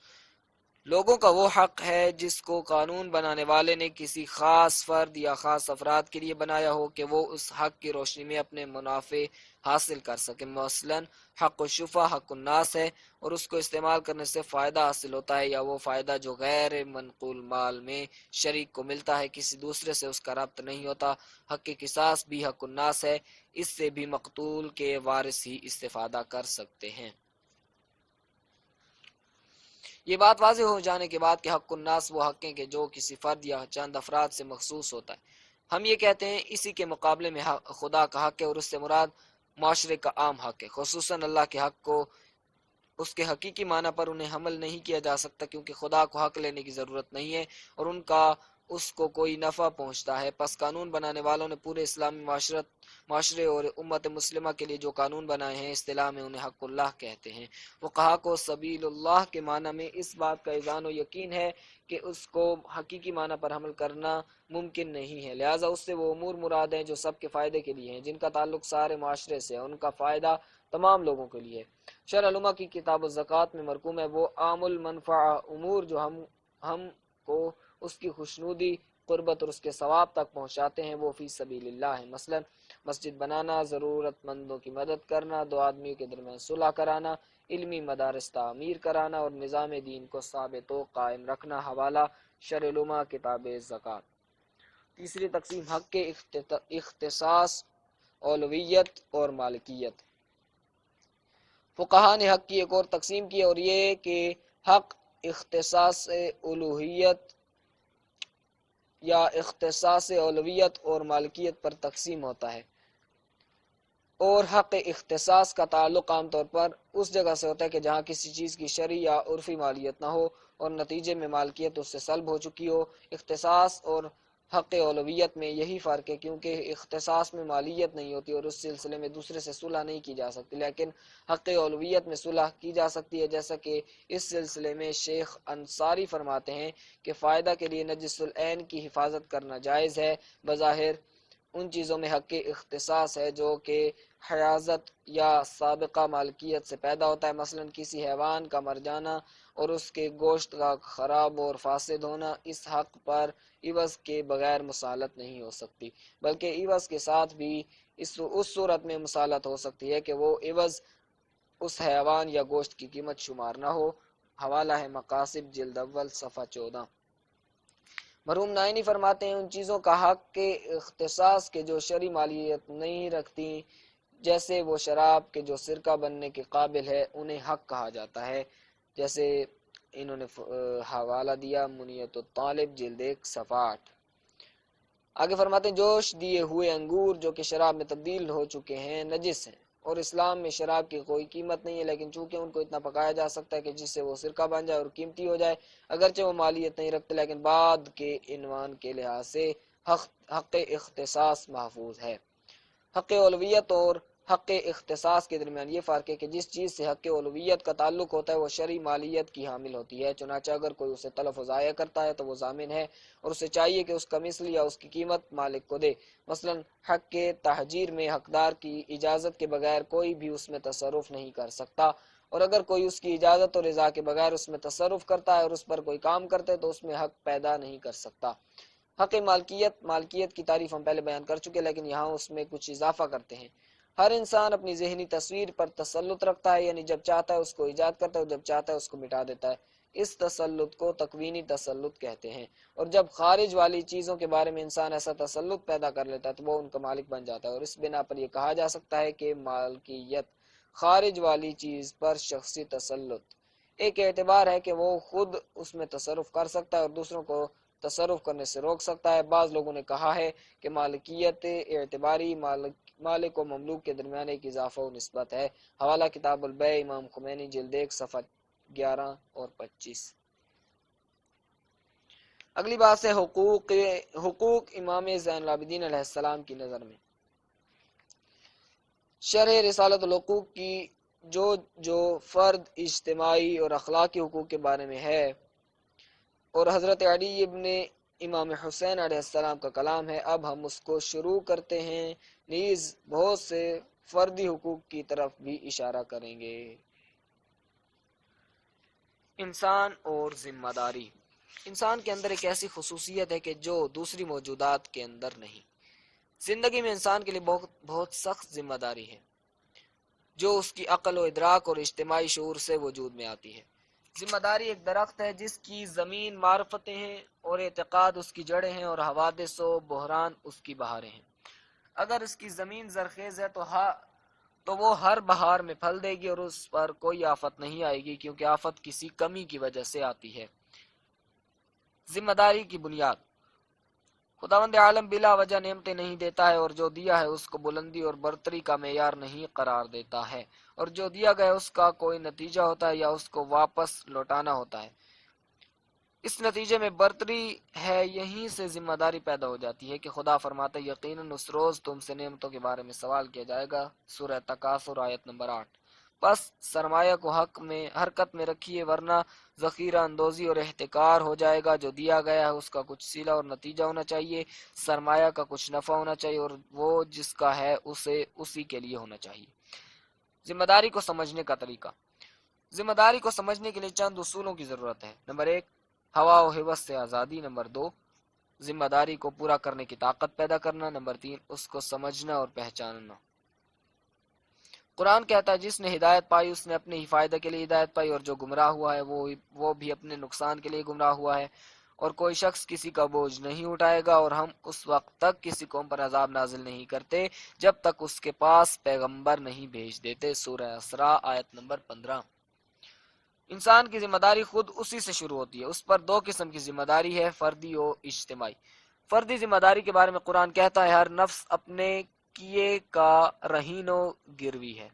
لوگوں کا وہ حق ہے جس کو قانون بنانے والے نے کسی خاص فرد یا خاص افراد کے لیے بنایا ہو کہ وہ اس حق کی روشنی میں اپنے منافع حاصل کر سکے، مثلا حق الشفع حق الناس ہے اور اس کو استعمال کرنے سے فائدہ حاصل ہوتا ہے، یا وہ فائدہ جو غیر منقول مال میں شریک کو ملتا ہے کسی دوسرے سے اس کا ربط نہیں ہوتا۔ حق قصاص بھی حق الناس ہے، اس سے بھی مقتول کے وارث ہی استفادہ کر سکتے ہیں۔ یہ بات واضح ہو جانے کے بعد کہ حق الناس وہ حق ہیں کہ جو کسی فرد یا چند افراد سے مخصوص ہوتا ہے، ہم یہ کہتے ہیں اسی کے مقابلے میں خدا کا حق ہے، اور اس سے مراد معاشرے کا عام حق ہے، خصوصاً اللہ کے حق کو اس کے حقیقی معنی پر انہیں حمل نہیں کیا جا سکتا کیونکہ خدا کو حق لینے کی ضرورت نہیں ہے اور ان کا اس کو کوئی نفع پہنچتا ہے۔ پس قانون بنانے والوں نے پورے اسلامی معاشرے اور امت مسلمہ کے لیے جو قانون بنائے ہیں اصطلاح میں انہیں حق اللہ کہتے ہیں۔ فقہا کو سبیل اللہ کے معنی میں اس بات کا اذعان و یقین ہے کہ اس کو حقیقی معنی پر حمل کرنا ممکن نہیں ہے، لہٰذا اس سے وہ امور مراد ہیں جو سب کے فائدے کے لیے ہیں، جن کا تعلق سارے معاشرے سے ہے، ان کا فائدہ تمام لوگوں کے لیے۔ شرح علومہ کی کتاب الزکوٰۃ میں مرقوم ہے وہ عام المنفعہ امور جو ہم کو اس کی خوشنودی، قربت اور اس کے ثواب تک پہنچاتے ہیں وہ فی سبیل اللہ ہے، مثلا مسجد بنانا، ضرورت مندوں کی مدد کرنا، دو آدمیوں کے درمیان صلح کرانا، علمی مدارس تعمیر کرانا اور نظام دین کو ثابت و قائم رکھنا، حوالہ شرح علومہ کتاب زکوٰۃ۔ تیسری تقسیم حق کے اختصاص، اولویت اور مالکیت۔ فقہا نے حق کی ایک اور تقسیم کی اور یہ کہ حق اختصاص الوہیت یا اختصاص اولویت اور مالکیت پر تقسیم ہوتا ہے، اور حق اختصاص کا تعلق عام طور پر اس جگہ سے ہوتا ہے کہ جہاں کسی چیز کی شرعی یا عرفی مالیت نہ ہو اور نتیجے میں مالکیت اس سے سلب ہو چکی ہو۔ اختصاص اور حق اولویت میں یہی فرق ہے، کیونکہ اختصاص میں مالیت نہیں ہوتی اور اس سلسلے میں دوسرے سے صلح نہیں کی جا سکتی، لیکن حق اولویت میں صلح کی جا سکتی ہے، جیسا کہ اس سلسلے میں شیخ انصاری فرماتے ہیں کہ فائدہ کے لیے نجس العین کی حفاظت کرنا جائز ہے۔ بظاہر ان چیزوں میں حق اختصاص ہے جو کہ حیازت یا سابقہ مالکیت سے پیدا ہوتا ہے، مثلا کسی حیوان کا مر جانا اور اس کے گوشت کا خراب اور فاسد ہونا، اس حق پر عوض کے بغیر مصالحت نہیں ہو سکتی، بلکہ عوض کے ساتھ بھی اس صورت میں مصالحت ہو سکتی ہے کہ وہ عوض اس حیوان یا گوشت کی قیمت شمار نہ ہو۔ حوالہ ہے مقاصد جلد اول صفحہ 14۔ مرحوم نائنی فرماتے ہیں ان چیزوں کا حق کے اختصاص کے جو شرعی مالیت نہیں رکھتی، جیسے وہ شراب کے جو سرکہ بننے کے قابل ہے، انہیں حق کہا جاتا ہے، جیسے انہوں نے حوالہ دیا منیت الطالب جلد 1 صفحہ 8۔ آگے فرماتے ہیں جوش دیے ہوئے انگور جو کہ شراب میں تبدیل ہو چکے ہیں نجس ہیں، اور اسلام میں شراب کی کوئی قیمت نہیں ہے، لیکن چونکہ ان کو اتنا پکایا جا سکتا ہے کہ جس سے وہ سرکہ بن جائے اور قیمتی ہو جائے، اگرچہ وہ مالیت نہیں رکھتے لیکن بعد کے عنوان کے لحاظ سے حق اختصاص محفوظ ہے۔ حق اولویت اور حق اختصاص کے درمیان یہ فرق ہے کہ جس چیز سے حق اولویت کا تعلق ہوتا ہے وہ شرعی مالیت کی حامل ہوتی ہے، چنانچہ اگر کوئی اسے تلف و ضائع کرتا ہے تو وہ ضامن ہے اور اسے چاہیے کہ اس کا مثل یا اس کی قیمت مالک کو دے۔ مثلا حق کے تحجیر میں حقدار کی اجازت کے بغیر کوئی بھی اس میں تصرف نہیں کر سکتا، اور اگر کوئی اس کی اجازت اور رضا کے بغیر اس میں تصرف کرتا ہے اور اس پر کوئی کام کرتا ہے تو اس میں حق پیدا نہیں کر سکتا۔ حق مالکیت کی تعریف ہم پہلے بیان کر چکے، لیکن یہاں اس میں کچھ اضافہ کرتے ہیں۔ ہر انسان اپنی ذہنی تصویر پر تسلط رکھتا ہے، یعنی جب چاہتا ہے اس کو ایجاد کرتا ہے اور جب چاہتا ہے اس کو مٹا دیتا ہے، اس تسلط کو تکوینی تسلط کہتے ہیں، اور جب خارج والی چیزوں کے بارے میں انسان ایسا تسلط پیدا کر لیتا ہے تو وہ ان کا مالک بن جاتا ہے، اور اس بنا پر یہ کہا جا سکتا ہے کہ مالکیت خارج والی چیز پر شخصی تسلط ایک اعتبار ہے کہ وہ خود اس میں تصرف کر سکتا ہے اور دوسروں کو تصرف کرنے سے روک سکتا ہے۔ بعض لوگوں نے کہا ہے کہ مالکیت اعتباری مالک و مملوک کے درمیان ایک اضافہ و نسبت ہے۔ حوالہ کتاب البیع امام خمینی جلد 1 صفحہ 11 اور 25۔ اگلی بات ہے حقوق امام زین العابدین علیہ السلام کی نظر میں۔ شرح رسالۃ الحقوق کی جو فرد اجتماعی اور اخلاقی حقوق کے بارے میں ہے اور حضرت علی ابن امام حسین علیہ السلام کا کلام ہے، اب ہم اس کو شروع کرتے ہیں، نیز بہت سے فردی حقوق کی طرف بھی اشارہ کریں گے۔ انسان اور ذمہ داری۔ انسان کے اندر ایک ایسی خصوصیت ہے کہ جو دوسری موجودات کے اندر نہیں۔ زندگی میں انسان کے لیے بہت سخت ذمہ داری ہے جو اس کی عقل و ادراک اور اجتماعی شعور سے وجود میں آتی ہے۔ ذمہ داری ایک درخت ہے جس کی زمین معرفتیں ہیں اور اعتقاد اس کی جڑیں ہیں اور حوادث و بحران اس کی بہاریں ہیں۔ اگر اس کی زمین زرخیز ہے تو وہ ہر بہار میں پھل دے گی اور اس پر کوئی آفت نہیں آئے گی، کیونکہ آفت کسی کمی کی وجہ سے آتی ہے۔ ذمہ داری کی بنیاد۔ خداوند عالم بلا وجہ نعمتیں نہیں دیتا ہے، اور جو دیا ہے اس کو بلندی اور برتری کا معیار نہیں قرار دیتا ہے، اور جو دیا گیا اس کا کوئی نتیجہ ہوتا ہے یا اس کو واپس لوٹانا ہوتا ہے۔ اس نتیجے میں برتری ہے، یہیں سے ذمہ داری پیدا ہو جاتی ہے کہ خدا فرماتا ہے یقیناً اس روز تم سے نعمتوں کے بارے میں سوال کیا جائے گا، سورہ تکاثر آیت نمبر 8۔ بس سرمایہ کو حرکت میں رکھیے، ورنہ ذخیرہ اندوزی اور احتکار ہو جائے گا۔ جو دیا گیا ہے اس کا کچھ صلہ اور نتیجہ ہونا چاہیے، سرمایہ کا کچھ نفع ہونا چاہیے، اور وہ جس کا ہے اسے اسی کے لیے ہونا چاہیے۔ ذمہ داری کو سمجھنے کا طریقہ۔ ذمہ داری کو سمجھنے کے لیے چند اصولوں کی ضرورت ہے۔ نمبر 1، ہوا و ہوس سے آزادی۔ نمبر 2، ذمہ داری کو پورا کرنے کی طاقت پیدا کرنا۔ نمبر 3، اس کو سمجھنا اور پہچاننا۔ قرآن کہتا ہے جس نے ہدایت پائی اس نے اپنے ہی فائدے کے لیے ہدایت پائی، اور جو گمراہ ہوا ہے وہ بھی اپنے نقصان کے لیے گمراہ ہوا ہے۔ اور کوئی شخص کسی کا بوجھ نہیں اٹھائے گا، اور ہم اس وقت تک کسی قوم پر عذاب نازل نہیں کرتے جب تک اس کے پاس پیغمبر نہیں بھیج دیتے۔ سورہ اسراء آیت نمبر 15۔ انسان کی ذمہ داری خود اسی سے شروع ہوتی ہے۔ اس پر دو قسم کی ذمہ داری ہے، فردی و اجتماعی۔ فردی ذمہ داری کے بارے میں قرآن کہتا ہے ہر نفس اپنے کیے کا رہین و گروی ہے،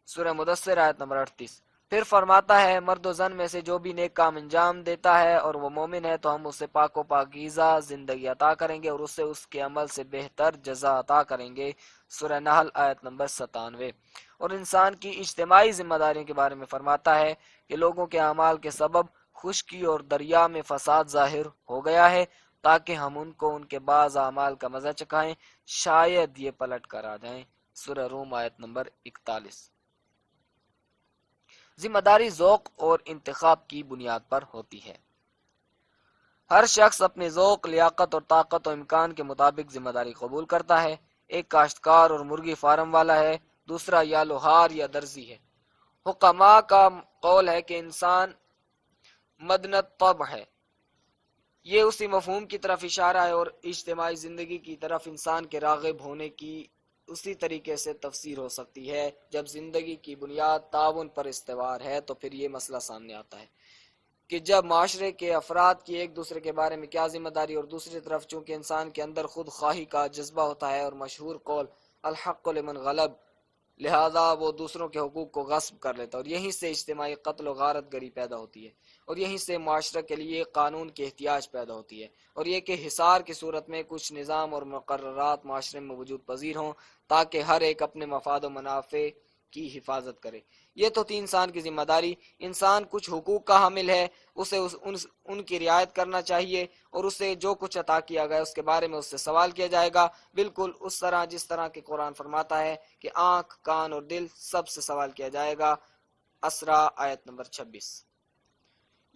سورہ مدثر آیت نمبر 38۔ پھر فرماتا ہے مرد و زن میں سے جو بھی نیک کام انجام دیتا ہے اور وہ مومن ہے تو ہم اسے پاک و پاکیزہ زندگی عطا کریں گے اور اسے اس کے عمل سے بہتر جزا عطا کریں گے، سورہ نحل آیت نمبر 97۔ اور انسان کی اجتماعی ذمہ داریوں کے بارے میں فرماتا ہے کہ لوگوں کے اعمال کے سبب خشکی اور دریا میں فساد ظاہر ہو گیا ہے تاکہ ہم ان کو ان کے بعض اعمال کا مزہ چکھائیں، شاید یہ پلٹ کر آ جائیں، سورہ روم آیت نمبر 41۔ ذمہ داری ذوق اور انتخاب کی بنیاد پر ہوتی ہے۔ ہر شخص اپنے ذوق، لیاقت اور طاقت و امکان کے مطابق ذمہ داری قبول کرتا ہے۔ ایک کاشتکار اور مرغی فارم والا ہے، دوسرا یا لوہار یا درزی ہے۔ حکماء کا قول ہے کہ انسان مدنت طبع ہے، یہ اسی مفہوم کی طرف اشارہ ہے، اور اجتماعی زندگی کی طرف انسان کے راغب ہونے کی اسی طریقے سے تفسیر ہو سکتی ہے۔ جب زندگی کی بنیاد تعاون پر استوار ہے تو پھر یہ مسئلہ سامنے آتا ہے کہ جب معاشرے کے افراد کی ایک دوسرے کے بارے میں کیا ذمہ داری، اور دوسری طرف چونکہ انسان کے اندر خود خواہی کا جذبہ ہوتا ہے، اور مشہور قول الحق لمن غلب، لہذا وہ دوسروں کے حقوق کو غصب کر لیتا ہے، اور یہیں سے اجتماعی قتل و غارت گری پیدا ہوتی ہے، اور یہیں سے معاشرے کے لیے قانون کی احتیاج پیدا ہوتی ہے، اور یہ کہ حصار کی صورت میں کچھ نظام اور مقررات معاشرے میں وجود پذیر ہوں تاکہ ہر ایک اپنے مفاد و منافع کی حفاظت کرے۔ یہ تو تھی انسان کی ذمہ داری۔ انسان کچھ حقوق کا حامل ہے، اسے ان کی رعایت کرنا چاہیے، اور اسے جو کچھ عطا کیا گیا اس کے بارے میں اس سے سوال کیا جائے گا، بالکل اس طرح جس طرح کہ قرآن فرماتا ہے کہ آنکھ، کان اور دل سب سے سوال کیا جائے گا، اسراء آیت نمبر 26۔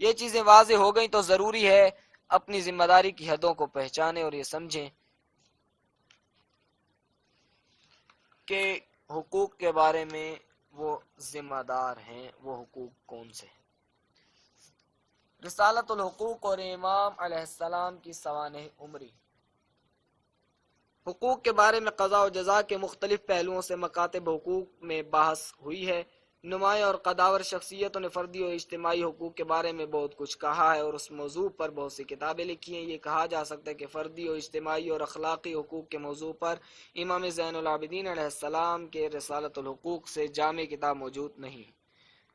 یہ چیزیں واضح ہو گئیں تو ضروری ہے اپنی ذمہ داری کی حدوں کو پہچانیں اور یہ سمجھیں کہ حقوق کے بارے میں وہ ذمہ دار ہیں، وہ حقوق کون سے ہیں۔ رسالت الحقوق اور امام علیہ السلام کی سوانح عمری۔ حقوق کے بارے میں قضاء و جزا کے مختلف پہلوؤں سے مکاتب حقوق میں بحث ہوئی ہے۔ نمایاں اور قداور شخصیتوں نے فردی اور اجتماعی حقوق کے بارے میں بہت کچھ کہا ہے اور اس موضوع پر بہت سی کتابیں لکھی ہیں۔ یہ کہا جا سکتا ہے کہ فردی اور اجتماعی اور اخلاقی حقوق کے موضوع پر امام زین العابدین علیہ السلام کے رسالت الحقوق سے جامع کتاب موجود نہیں۔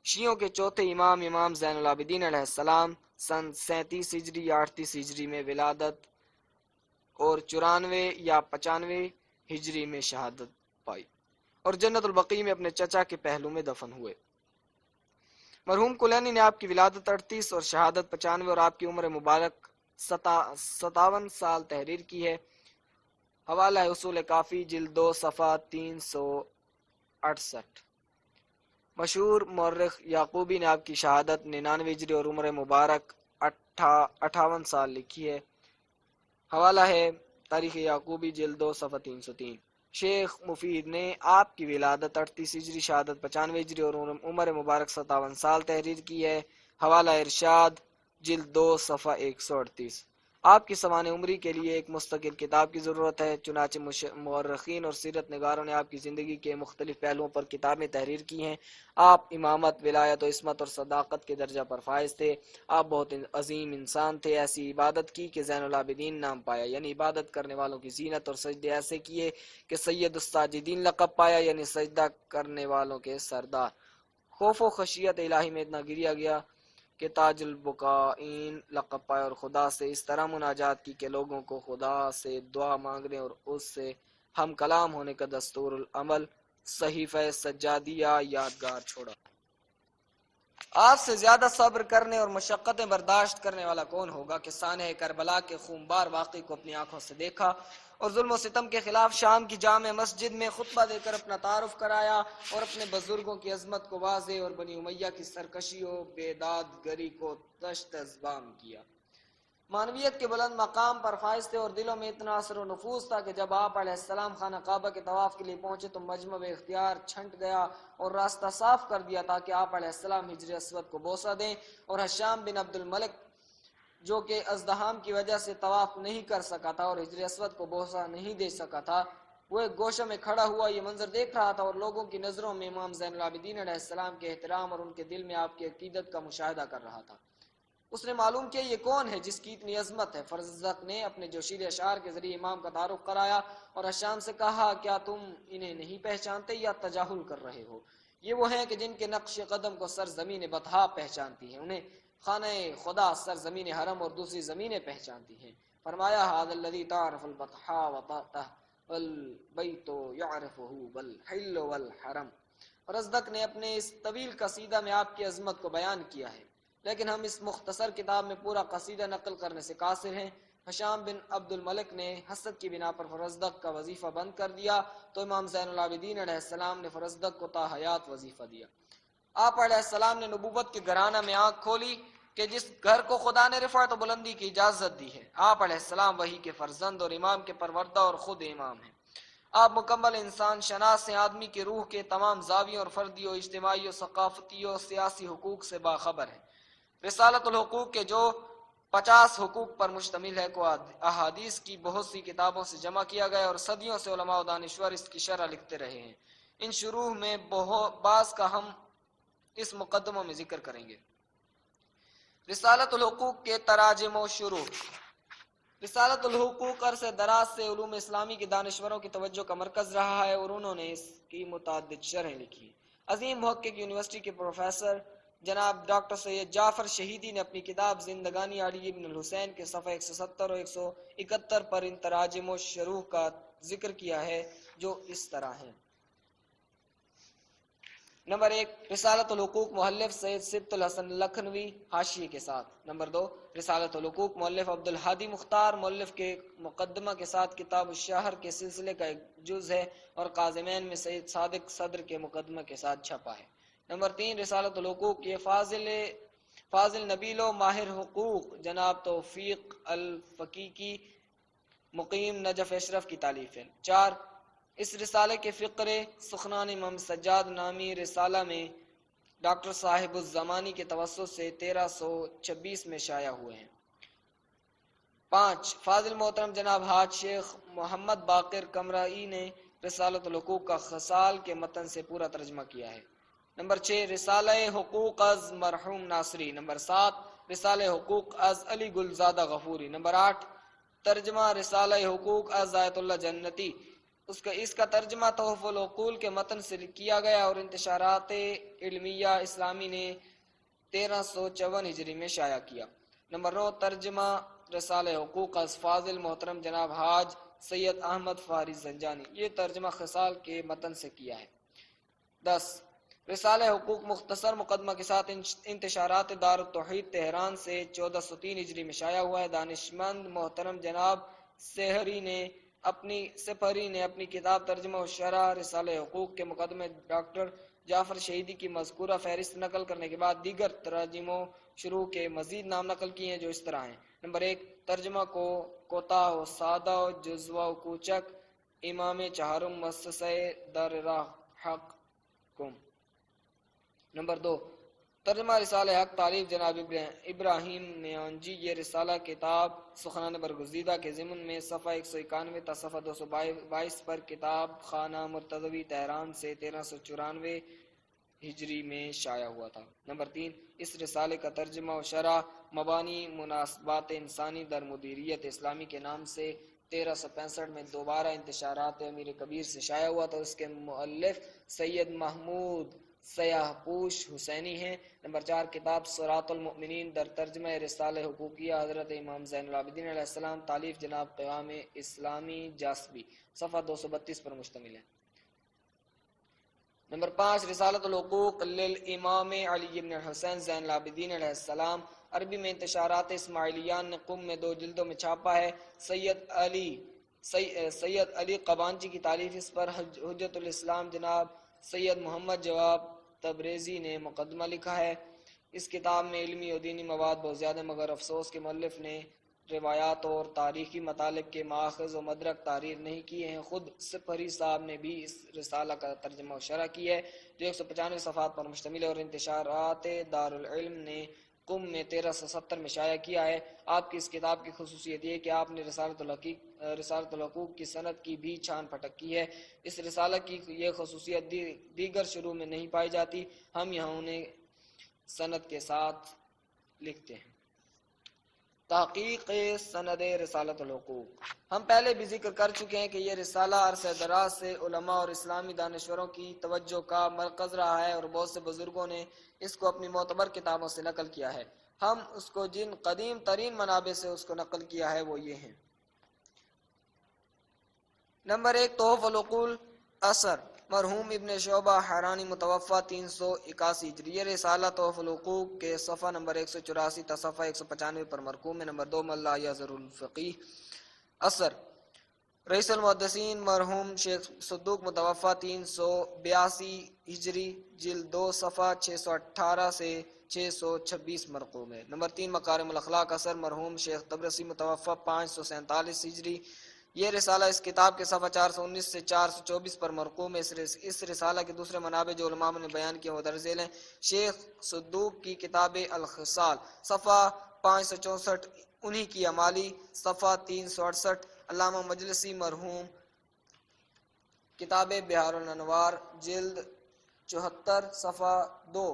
شیعوں کے چوتھے امام زین العابدین علیہ السلام سن 37 ہجری یا 38 ہجری میں ولادت اور 94 یا 95 ہجری میں شہادت پائی، اور جنت البقیع میں اپنے چچا کے پہلو میں دفن ہوئے۔ مرحوم کلینی نے آپ کی ولادت 38 اور شہادت 95 اور آپ کی عمر مبارک 57 سال تحریر کی ہے۔ حوالہ ہے اصول کافی جلد 2 صفحہ 368۔ مشہور مورخ یعقوبی نے آپ کی شہادت 99 ہجری اور عمر مبارک 58 سال لکھی ہے۔ حوالہ ہے تاریخ یعقوبی جلد 2 صفحہ 303۔ شیخ مفید نے آپ کی ولادت 38 ہجری، شہادت 95 ہجری اور عمر مبارک 57 سال تحریر کی ہے۔ حوالہ ارشاد جلد 2 صفحہ 138۔ آپ کی سوانح عمری کے لیے ایک مستقل کتاب کی ضرورت ہے، چنانچہ مورخین اور سیرت نگاروں نے آپ کی زندگی کے مختلف پہلوؤں پر کتابیں تحریر کی ہیں۔ آپ امامت، ولایت و عصمت اور صداقت کے درجہ پر فائز تھے۔ آپ بہت عظیم انسان تھے، ایسی عبادت کی کہ زین العابدین نام پایا، یعنی عبادت کرنے والوں کی زینت، اور سجدے ایسے کیے کہ سید الساجدین لقب پایا، یعنی سجدہ کرنے والوں کے سردار۔ خوف و خشیت الہی میں اتنا گریا گیا کہ تاج البقائین لقب پایا، اور خدا سے اس طرح مناجات کی کہ لوگوں کو خدا سے دعا مانگنے اور اس سے ہم کلام ہونے کا دستور العمل صحیفہ سجادیہ یادگار چھوڑا۔ آپ سے زیادہ صبر کرنے اور مشقتیں برداشت کرنے والا کون ہوگا کہ سانحہ کربلا کے خونبار واقعے کو اپنی آنکھوں سے دیکھا اور ظلم و ستم کے خلاف شام کی جامع مسجد میں خطبہ دے کر اپنا تعارف کرایا اور اپنے بزرگوں کی عظمت کو واضح اور بنی امیہ کی سرکشی و بیداد گری کو تشت ازبام کیا۔ معنویت کے بلند مقام پر فائز تھے اور دلوں میں اتنا اثر و نفوذ تھا کہ جب آپ علیہ السلام خانہ کعبہ کے طواف کے لیے پہنچے تو مجمع اختیار چھنٹ گیا اور راستہ صاف کر دیا تاکہ آپ علیہ السلام حجر اسود کو بوسہ دیں، اور حشام بن عبد الملک جو کہ ازدحام کی وجہ سے طواف نہیں کر سکا تھا اور حجر اسود کو بوسہ نہیں دے سکا تھا، وہ ایک گوشہ میں کھڑا ہوا یہ منظر دیکھ رہا تھا اور لوگوں کی نظروں میں امام زین العابدین علیہ السلام کے احترام اور ان کے دل میں آپ کی عقیدت کا مشاہدہ کر رہا تھا۔ اس نے معلوم کیا یہ کون ہے جس کی اتنی عظمت ہے۔ فرزدق نے اپنے جوشیل اشعار کے ذریعے امام کا تعارف کرایا اور اشام سے کہا کیا تم انہیں نہیں پہچانتے یا تجاہل کر رہے ہو؟ یہ وہ ہیں کہ جن کے نقش قدم کو سرزمین بطحا پہچانتی ہیں، انہیں خانہ خدا سرزمین حرم اور دوسری زمینیں پہچانتی ہیں۔ فرمایا ھذا الذی تعرف البطحاء وطأتہ والبیت یعرفہ بالحل والحرم۔ فرزدق نے اپنے اس طویل قصیدہ میں آپ کی عظمت کو بیان کیا ہے، لیکن ہم اس مختصر کتاب میں پورا قصیدہ نقل کرنے سے قاصر ہیں۔ حشام بن عبد الملک نے حسد کی بنا پر فرزدق کا وظیفہ بند کر دیا تو امام زین العابدین علیہ السلام نے فرزدق کو تا حیات وظیفہ دیا۔ آپ علیہ السلام نے نبوت کے گھرانہ میں آنکھ کھولی کہ جس گھر کو خدا نے رفعت و بلندی کی اجازت دی ہے۔ آپ علیہ السلام وحی کے فرزند اور امام کے پروردہ اور خود امام ہیں۔ آپ مکمل انسان شناس ہیں، آدمی کی روح کے تمام زاویوں اور فردی و اجتماعی و ثقافتی و سیاسی حقوق سے باخبر ہیں۔ رسالت الحقوق کے جو 50 حقوق پر مشتمل ہے کو احادیث کی بہت سی کتابوں سے جمع کیا گیا اور صدیوں سے علماء و دانشور اس کی شرح لکھتے رہے ہیں۔ ان شروح میں بعض کا ہم اس مقدموں میں ذکر کریں گے۔ رسالت الحقوق کے تراجم و شروح۔ رسالت الحقوق عرصہ دراز سے علوم اسلامی کے دانشوروں کی توجہ کا مرکز رہا ہے اور انہوں نے اس کی متعدد شرحیں لکھی۔ عظیم محقق یونیورسٹی کے پروفیسر جناب ڈاکٹر سید جعفر شہیدی نے اپنی کتاب زندگانی علی بن الحسین کے صفحہ 170 اور 171 پر ان تراجم و شروح کا ذکر کیا ہے جو اس طرح ہیں۔ نمبر 1، رسالت الحقوق مؤلف سید سبط الحسن لکھنوی حاشیے کے ساتھ۔ نمبر 2، رسالت الحقوق مؤلف عبد الہادی مختار مؤلف کے مقدمہ کے ساتھ کتاب الشہر کے سلسلے کا ایک جز ہے اور کاظمین میں سید صادق صدر کے مقدمہ کے ساتھ چھپا ہے۔ نمبر 3، رسالت الحقوق یہ فاضل نبیل و ماہر حقوق جناب توفیق الفقیقی مقیم نجف اشرف کی تالیف ہے۔ 4، اس رسالے کے فقرے سخنان امام سجاد نامی رسالہ میں ڈاکٹر صاحب الزمانی کے توسط سے 1326 میں شائع ہوئے ہیں۔ 5، فاضل محترم جناب حاج شیخ محمد باقر قمرائی نے رسالت الحقوق کا خصال کے متن سے پورا ترجمہ کیا ہے۔ نمبر 6، رسالہ حقوق از مرحوم ناصری۔ نمبر 7، رسالہ حقوق از علی گلزادہ غفوری۔ نمبر 8، ترجمہ رسالہ حقوق از آیت اللہ جنتی۔ اس کا ترجمہ تحف العقول کے متن سے کیا گیا اور انتشارات علمیہ اسلامی نے 1354 ہجری میں شائع کیا۔ نمبر 9، ترجمہ رسالہ حقوق از فاضل محترم جناب حاج سید احمد فارس زنجانی، یہ ترجمہ خصال کے متن سے کیا ہے۔ 10، رسالہ حقوق مختصر مقدمہ کے ساتھ انتشارات دار التوحید تہران سے 1403 ہجری میں شائع ہوا ہے۔ دانشمند محترم جناب سپہری نے اپنی کتاب ترجمہ و شرح رسالہ حقوق کے مقدمے ڈاکٹر جعفر شہیدی کی مذکورہ فہرست نقل کرنے کے بعد دیگر تراجم و شروح کے مزید نام نقل کیے ہیں جو اس طرح ہیں۔ نمبر 1، ترجمہ کو کوتاہ و سادہ و جزوہ و کوچک امام چہارم مؤسسہ در راہ حق کم۔ نمبر 2، ترجمہ رسالہ حق تالیف جناب ابراہیم میانجی، یہ رسالہ کتاب سخنان برگزیدہ کے ضمن میں صفحہ 191 تا صفحہ 222 پر کتاب خانہ مرتضوی تہران سے 1394 ہجری میں شائع ہوا تھا۔ نمبر 3، اس رسالے کا ترجمہ و شرح مبانی مناسبات انسانی در مدیریت اسلامی کے نام سے 1365 میں دوبارہ انتشارات امیر کبیر سے شائع ہوا تھا۔ اس کے مؤلف سید محمود سیاہ پوش حسینی ہیں۔ نمبر 4، کتاب صراط المؤمنین در ترجمہ رسالہ حقوقیہ حضرت امام زین العابدین علیہ السلام تالیف جناب قوام اسلامی جاسبی، صفحہ 232 پر مشتمل ہے۔ نمبر 5، رسالت الحقوق للامام علی بن الحسین زین العابدین علیہ السلام، عربی میں انتشارات اسماعیلیان نے قم میں 2 جلدوں میں چھاپا ہے۔ سید علی قبانچی کی تالیف اس پر حجت الاسلام جناب سید محمد جواب تبریزی نے مقدمہ لکھا ہے۔ اس کتاب میں علمی و دینی مواد بہت زیادہ، مگر افسوس کے مؤلف نے روایات اور تاریخی مطالب کے ماخذ و مدرک تحریر نہیں کیے ہیں۔ خود سپہری صاحب نے بھی اس رسالہ کا ترجمہ و شرح کی ہے جو 195 صفحات پر مشتمل ہے اور انتشارات دارالعلم نے قم میں 1370 میں شائع کیا ہے۔ آپ کی اس کتاب کی خصوصیت یہ کہ آپ نے رسالۃ الحقوق کی سند کی بھی چھان پھٹک کی ہے۔ اس رسالہ کی یہ خصوصیت دیگر شروع میں نہیں پائی جاتی۔ ہم یہاں انہیں سند کے ساتھ لکھتے ہیں۔ تحقیق سند رسالۃ الحقوق۔ ہم پہلے بھی ذکر کر چکے ہیں کہ یہ رسالہ عرصہ دراز سے علماء اور اسلامی دانشوروں کی توجہ کا مرکز رہا ہے اور بہت سے بزرگوں نے اس کو اپنی معتبر کتابوں سے نقل کیا ہے۔ ہم اس کو جن قدیم ترین منابع سے اس کو نقل کیا ہے وہ یہ ہیں۔ نمبر 1، تحف العقول اثر مرحوم ابن شعبہ حرانی متوفہ 381 ہجری۔ یہ رسالہ تحف العقوق کے صفحہ نمبر 184 تا صفحہ 195 پر مرقوم ہے۔ نمبر 2، ملا یظہر الفقیہ اثر رئیس المحدثین مرحوم شیخ صدوق متوفہ 382 ہجری، جلد 2 صفحہ 618 سے 626 مرقوم ہے۔ نمبر 3، مکارم الاخلاق اثر مرحوم شیخ طبرسی متوفہ 547 ہجری۔ یہ رسالہ اس کتاب کے صفحہ 419 سے 424 پر مرقوم ہے۔ اس رسالہ کے دوسرے منابع جو علماء نے بیان کیے وہ درج ذیل ہیں۔ شیخ صدوق کی کتاب الخصال صفحہ 564، انہی کی اعمالی صفحہ 368، علامہ مجلسی مرحوم کتاب بہار الانوار جلد 74 صفحہ 2،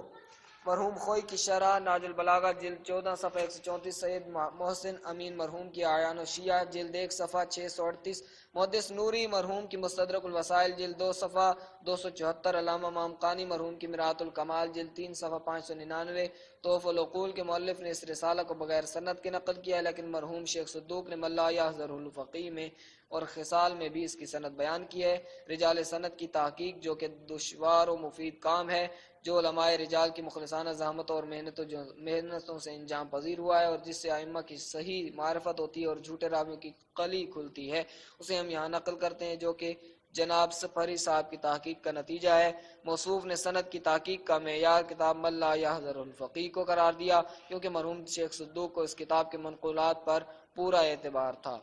مرحوم خوئی کی شرح ناج البلاغہ جلد 14 صفحہ 134، سید محسن امین مرحوم کی اعیان الشیعہ جلد 1 صفحہ 638، محدث نوری مرحوم کی مستدرک الوسائل جلد 2 صفحہ 274، علامہ مامقانی مرحوم کی مرآت الکمال جلد 3 صفحہ 599۔ تحف العقول کے مؤلف نے اس رسالہ کو بغیر سند کے نقل کیا ہے، لیکن مرحوم شیخ صدوق نے ملا یحضر الفقیہ میں اور خصال میں بھی اس کی سند بیان کی ہے۔ رجال سند کی تحقیق جو کہ دشوار و مفید کام ہے، جو علماء رجال کی مخلصانہ زحمتوں اور محنتوں سے انجام پذیر ہوا ہے اور جس سے ائمہ کی صحیح معرفت ہوتی ہے اور جھوٹے راویوں کی کلی کھلتی ہے، اسے ہم یہاں نقل کرتے ہیں، جو کہ جناب سفری صاحب کی تحقیق کا نتیجہ ہے۔ موصوف نے سند کی تحقیق کا معیار کتاب ملا یحضر الفقیہ کو قرار دیا، کیونکہ مرحوم شیخ صدوق کو اس کتاب کے منقولات پر پورا اعتبار تھا۔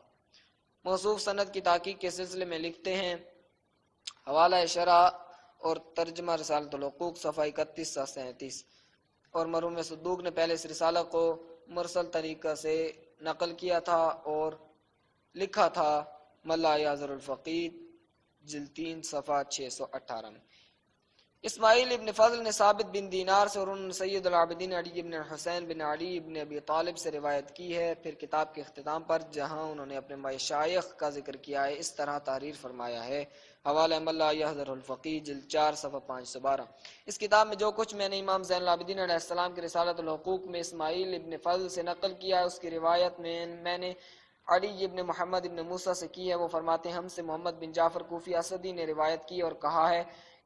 موصوف سند کی تحقیق کے سلسلے میں لکھتے ہیں، حوالہ شرح اور ترجمہ رسالۃ الحقوق صفحہ 31 سے 37، اور مرحوم صدوق نے پہلے اس رسالہ کو مرسل طریقہ سے نقل کیا تھا اور لکھا تھا ملا یحضر الفقیہ جلد 3 صفحہ 618 میں۔ اسماعیل ابن فضل نے ثابت بن دینار سے اور انہوں نے سید العابدین علی بن حسین بن علی ابن ابی طالب سے روایت کی ہے۔ پھر کتاب کے اختتام پر جہاں انہوں نے اپنے مشائخ کا ذکر کیا ہے، اس طرح تحریر فرمایا ہے۔ حوالہ ملا یحضر الفقیہ جلد 4 صفحہ 512۔ اس کتاب میں جو کچھ میں نے امام زین العابدین علیہ السلام کی رسالۃ الحقوق میں اسماعیل ابن فضل سے نقل کیا ہے، اس کی روایت میں نے علی ابن محمد ابن موسیٰ سے کی ہے۔ وہ فرماتے ہیں، ہم سے محمد بن جعفر کوفی اسدی نے روایت کی اور کہا ہے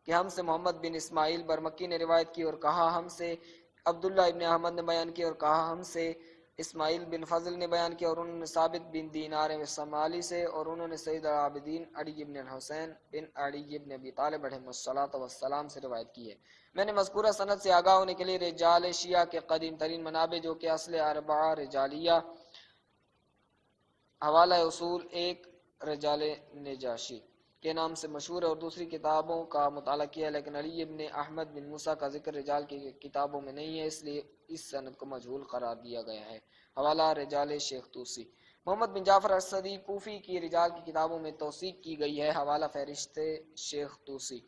کہ ہم سے محمد بن اسماعیل برمکی نے روایت کی اور کہا ہم سے عبداللہ ابن احمد نے بیان کی اور کہا ہم سے اسماعیل بن فضل نے بیان کیا اور انہوں نے ثابت بن دینار سمالی سے اور انہوں نے سید العابدین علی ابن حسین بن علی ابن ابی طالب علیہ الصلوۃ والسلام سے روایت کی ہے۔ میں نے مذکورہ سند سے آگاہ ہونے کے لیے رجال شیعہ کے قدیم ترین منابع جو کہ اصل اربعہ رجالیہ، حوالہ اصول 1 رجال نجاشی کے نام سے مشہور ہے اور دوسری کتابوں کا مطالعہ کیا ہے، لیکن علی ابن احمد بن موسیٰ کا ذکر رجال کی کتابوں میں نہیں ہے، اس لیے اس سند کو مجہول قرار دیا گیا ہے۔ حوالہ رجال شیخ طوسی۔ محمد بن جعفر اسدی کوفی کی رجال کی کتابوں میں توثیق کی گئی ہے۔ حوالہ فہرست شیخ طوسی۔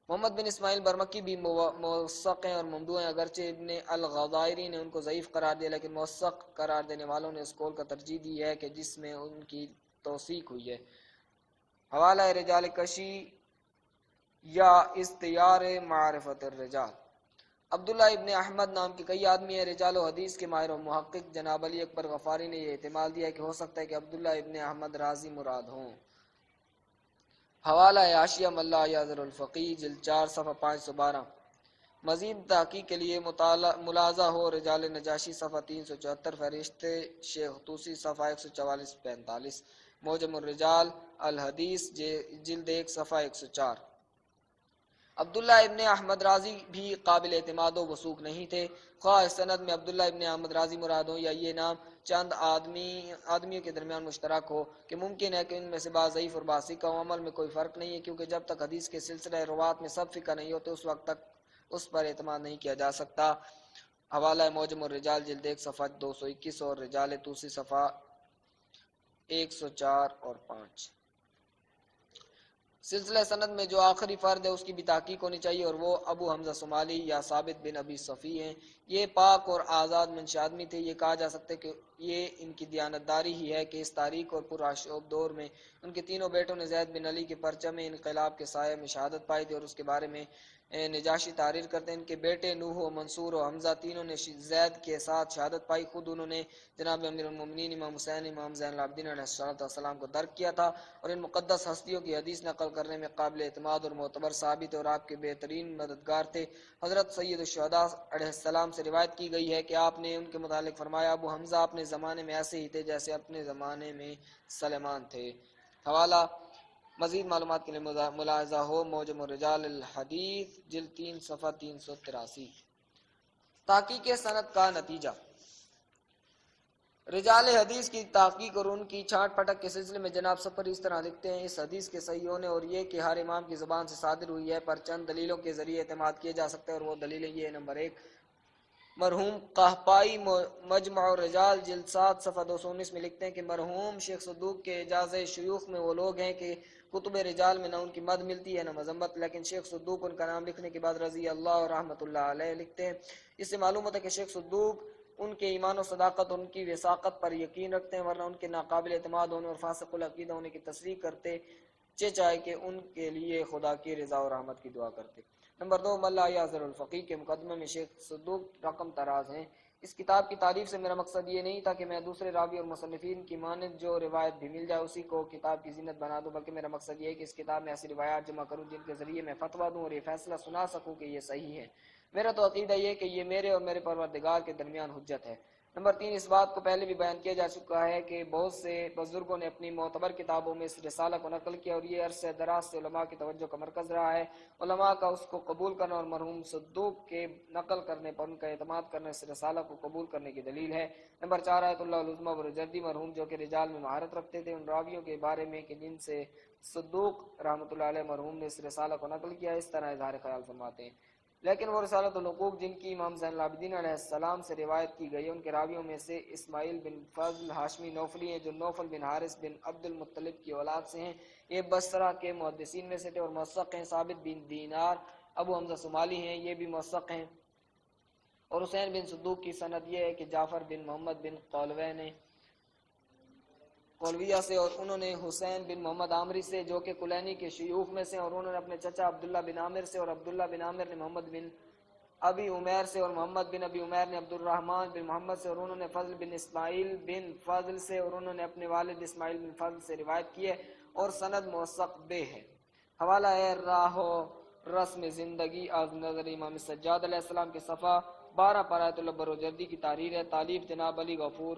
محمد بن اسماعیل برمکی بھی موثق ہیں اور ممدوح ہیں، اگرچہ ابن الغضائری نے ان کو ضعیف قرار دیا، لیکن موثق قرار دینے والوں نے اس قول کا ترجیح دی ہے کہ جس میں ان کی توثیق ہوئی ہے۔ حوالہ رجال کشی یا استیار معرفت الرجال۔ عبداللہ ابن احمد نام کے کئی آدمی ہیں، رجال و حدیث کے ماہر و محقق جناب علی اکبر غفاری نے یہ احتمال دیا ہے کہ ہو سکتا ہے کہ عبداللہ ابن احمد رازی مراد ہوں۔ حوالہ حاشیہ ملا یحضر الفقیہ جلد 4 صفحہ 512۔ مزید تحقیق کے لیے ملاحظہ ہو رجال نجاشی صفحہ 374، فہرست شیخ طوسی صفحہ 144-45، معجم الرجال الحدیث جلد 1 صفحہ 104۔ عبداللہ ابن احمد رازی بھی قابل اعتماد و وثوق نہیں تھے، خواہ اس سند میں عبداللہ ابن احمد رازی مراد ہوں یا یہ نام چند آدمیوں کے درمیان مشترک ہو، کہ ممکن ہے کہ ان میں سے بعض ضعیف اور بعض ثقہ، عمل میں کوئی فرق نہیں ہے، کیونکہ جب تک حدیث کے سلسلہ روات میں سب فقہ نہیں ہوتے اس وقت تک اس پر اعتماد نہیں کیا جا سکتا۔ حوالہ موجم الرجال جلد 1 صفحہ 221 اور رجال توسی صفحہ 104 اور 5۔ سلسلہ سند میں جو آخری فرد ہے اس کی بھی تحقیق ہونی چاہیے، اور وہ ابو حمزہ صومالی یا ثابت بن ابی صفی ہیں۔ یہ پاک اور آزاد منش آدمی تھے۔ یہ کہا جا سکتا ہے کہ یہ ان کی دیانتداری ہی ہے کہ اس تاریخ اور پرآشوب دور میں ان کے تینوں بیٹوں نے زید بن علی کے پرچم انقلاب کے سائے میں شہادت پائی تھی، اور اس کے بارے میں نجاشی تحریر کرتے ہیں ان کے بیٹے نوح و منصور و حمزہ تینوں نے زید کے ساتھ شہادت پائی۔ خود انہوں نے جناب امیر المومنین امام حسین امام زین العابدین علیہ السلام کو درک کیا تھا، اور ان مقدس ہستیوں کی حدیث نقل کرنے میں قابل اعتماد اور معتبر ثابت، اور آپ کے بہترین مددگار تھے۔ حضرت سید الشہداء علیہ السلام سے روایت کی گئی ہے کہ آپ نے ان کے متعلق فرمایا، ابو حمزہ اپنے زمانے میں ایسے ہی تھے جیسے اپنے زمانے میں سلیمان تھے۔ حوالہ مزید معلومات کے لیے ملاحظہ ہو موجم الرجال الحدیث جلد 3 صفحہ 383۔ تحقیق سند کا نتیجہ: رجال حدیث کی تحقیق اور ان کی چھانٹ پھٹک کے سلسلے میں جناب سفر اس طرح لکھتے ہیں: اس حدیث کے صحیح ہونے اور یہ کہ ہر امام کی زبان سے صادر ہوئی ہے پر چند دلیلوں کے ذریعے اعتماد کیا جا سکتا ہے، اور وہ دلیلیں یہ ہیں: نمبر 1، مرحوم قحطانی مجمع الرجال جلد 7 صفحہ 219 میں لکھتے ہیں کہ مرحوم شیخ صدوق کے اعجاز شیوخ میں وہ لوگ ہیں کہ کتب رجال میں نہ ان کی مد ملتی ہے نہ مذمت، لیکن شیخ صدوق ان کا نام لکھنے کے بعد رضی اللہ اور رحمۃ اللہ علیہ لکھتے ہیں۔ اس سے معلوم ہوتا ہے کہ شیخ صدوق ان کے ایمان و صداقت اور ان کی وثاقت پر یقین رکھتے ہیں، ورنہ ان کے ناقابل اعتماد ہونے اور فاسق العقیدہ ہونے کی تصریح کرتے چاہے کہ ان کے لیے خدا کی رضا اور رحمت کی دعا کرتے۔ نمبر 2، ملا یعذر الفقیہ کے مقدمے میں شیخ صدوق رقم تراز ہیں۔ اس کتاب کی تعریف سے میرا مقصد یہ نہیں تھا کہ میں دوسرے راوی اور مصنفین کی مانند جو روایت بھی مل جائے اسی کو کتاب کی زینت بنا دوں، بلکہ میرا مقصد یہ ہے کہ اس کتاب میں ایسی روایات جمع کروں جن کے ذریعے میں فتویٰ دوں اور یہ فیصلہ سنا سکوں کہ یہ صحیح ہے۔ میرا تو عقیدہ یہ ہے کہ یہ میرے اور میرے پروردگار کے درمیان حجت ہے۔ نمبر 3، اس بات کو پہلے بھی بیان کیا جا چکا ہے کہ بہت سے بزرگوں نے اپنی معتبر کتابوں میں اس رسالہ کو نقل کیا، اور یہ عرصہ دراز سے علماء کی توجہ کا مرکز رہا ہے۔ علماء کا اس کو قبول کرنا اور مرحوم صدوق کے نقل کرنے پر ان کا اعتماد کرنا اس رسالہ کو قبول کرنے کی دلیل ہے۔ نمبر 4، آیت اللہ العظمیٰ برجردی مرحوم جو کہ رجال میں مہارت رکھتے تھے، ان راویوں کے بارے میں کہ جن سے صدوق رحمۃ اللہ علیہ مرحوم نے اس رسالہ کو نقل کیا، اس طرح اظہار خیال فرماتے ہیں: لیکن وہ رسالۃ الحقوق جن کی امام زین العابدین علیہ السلام سے روایت کی گئی ہے، ان کے راویوں میں سے اسماعیل بن فضل ہاشمی نوفلی ہیں جو نوفل بن حارث بن عبد المطلب کی اولاد سے ہیں۔ یہ بصرہ کے محدثین میں سے تھے اور موثق ہیں۔ ثابت بن دینار ابو حمزہ صومالی ہیں، یہ بھی موثق ہیں۔ اور حسین بن صدوق کی سند یہ ہے کہ جعفر بن محمد بن قولویہ سے، اور انہوں نے حسین بن محمد عامری سے جو کہ کلینی کے شیوخ میں سے، اور انہوں نے اپنے چچا عبداللہ بن عامر سے، اور عبداللہ بن عامر نے محمد بن ابی عمیر سے، اور محمد بن ابی عمیر نے عبد الرحمن بن محمد سے، اور انہوں نے فضل بن اسماعیل بن فضل سے، اور انہوں نے اپنے والد اسماعیل بن فضل سے روایت کی ہے، اور سند موثق بے ہے۔ حوالہ ہے راہ و رسم زندگی از نظر امام سجاد علیہ السلام کے صفحہ 12 پر آیت اللہ بروجردی کی تحریر ہے۔ تالیف جناب علی غفور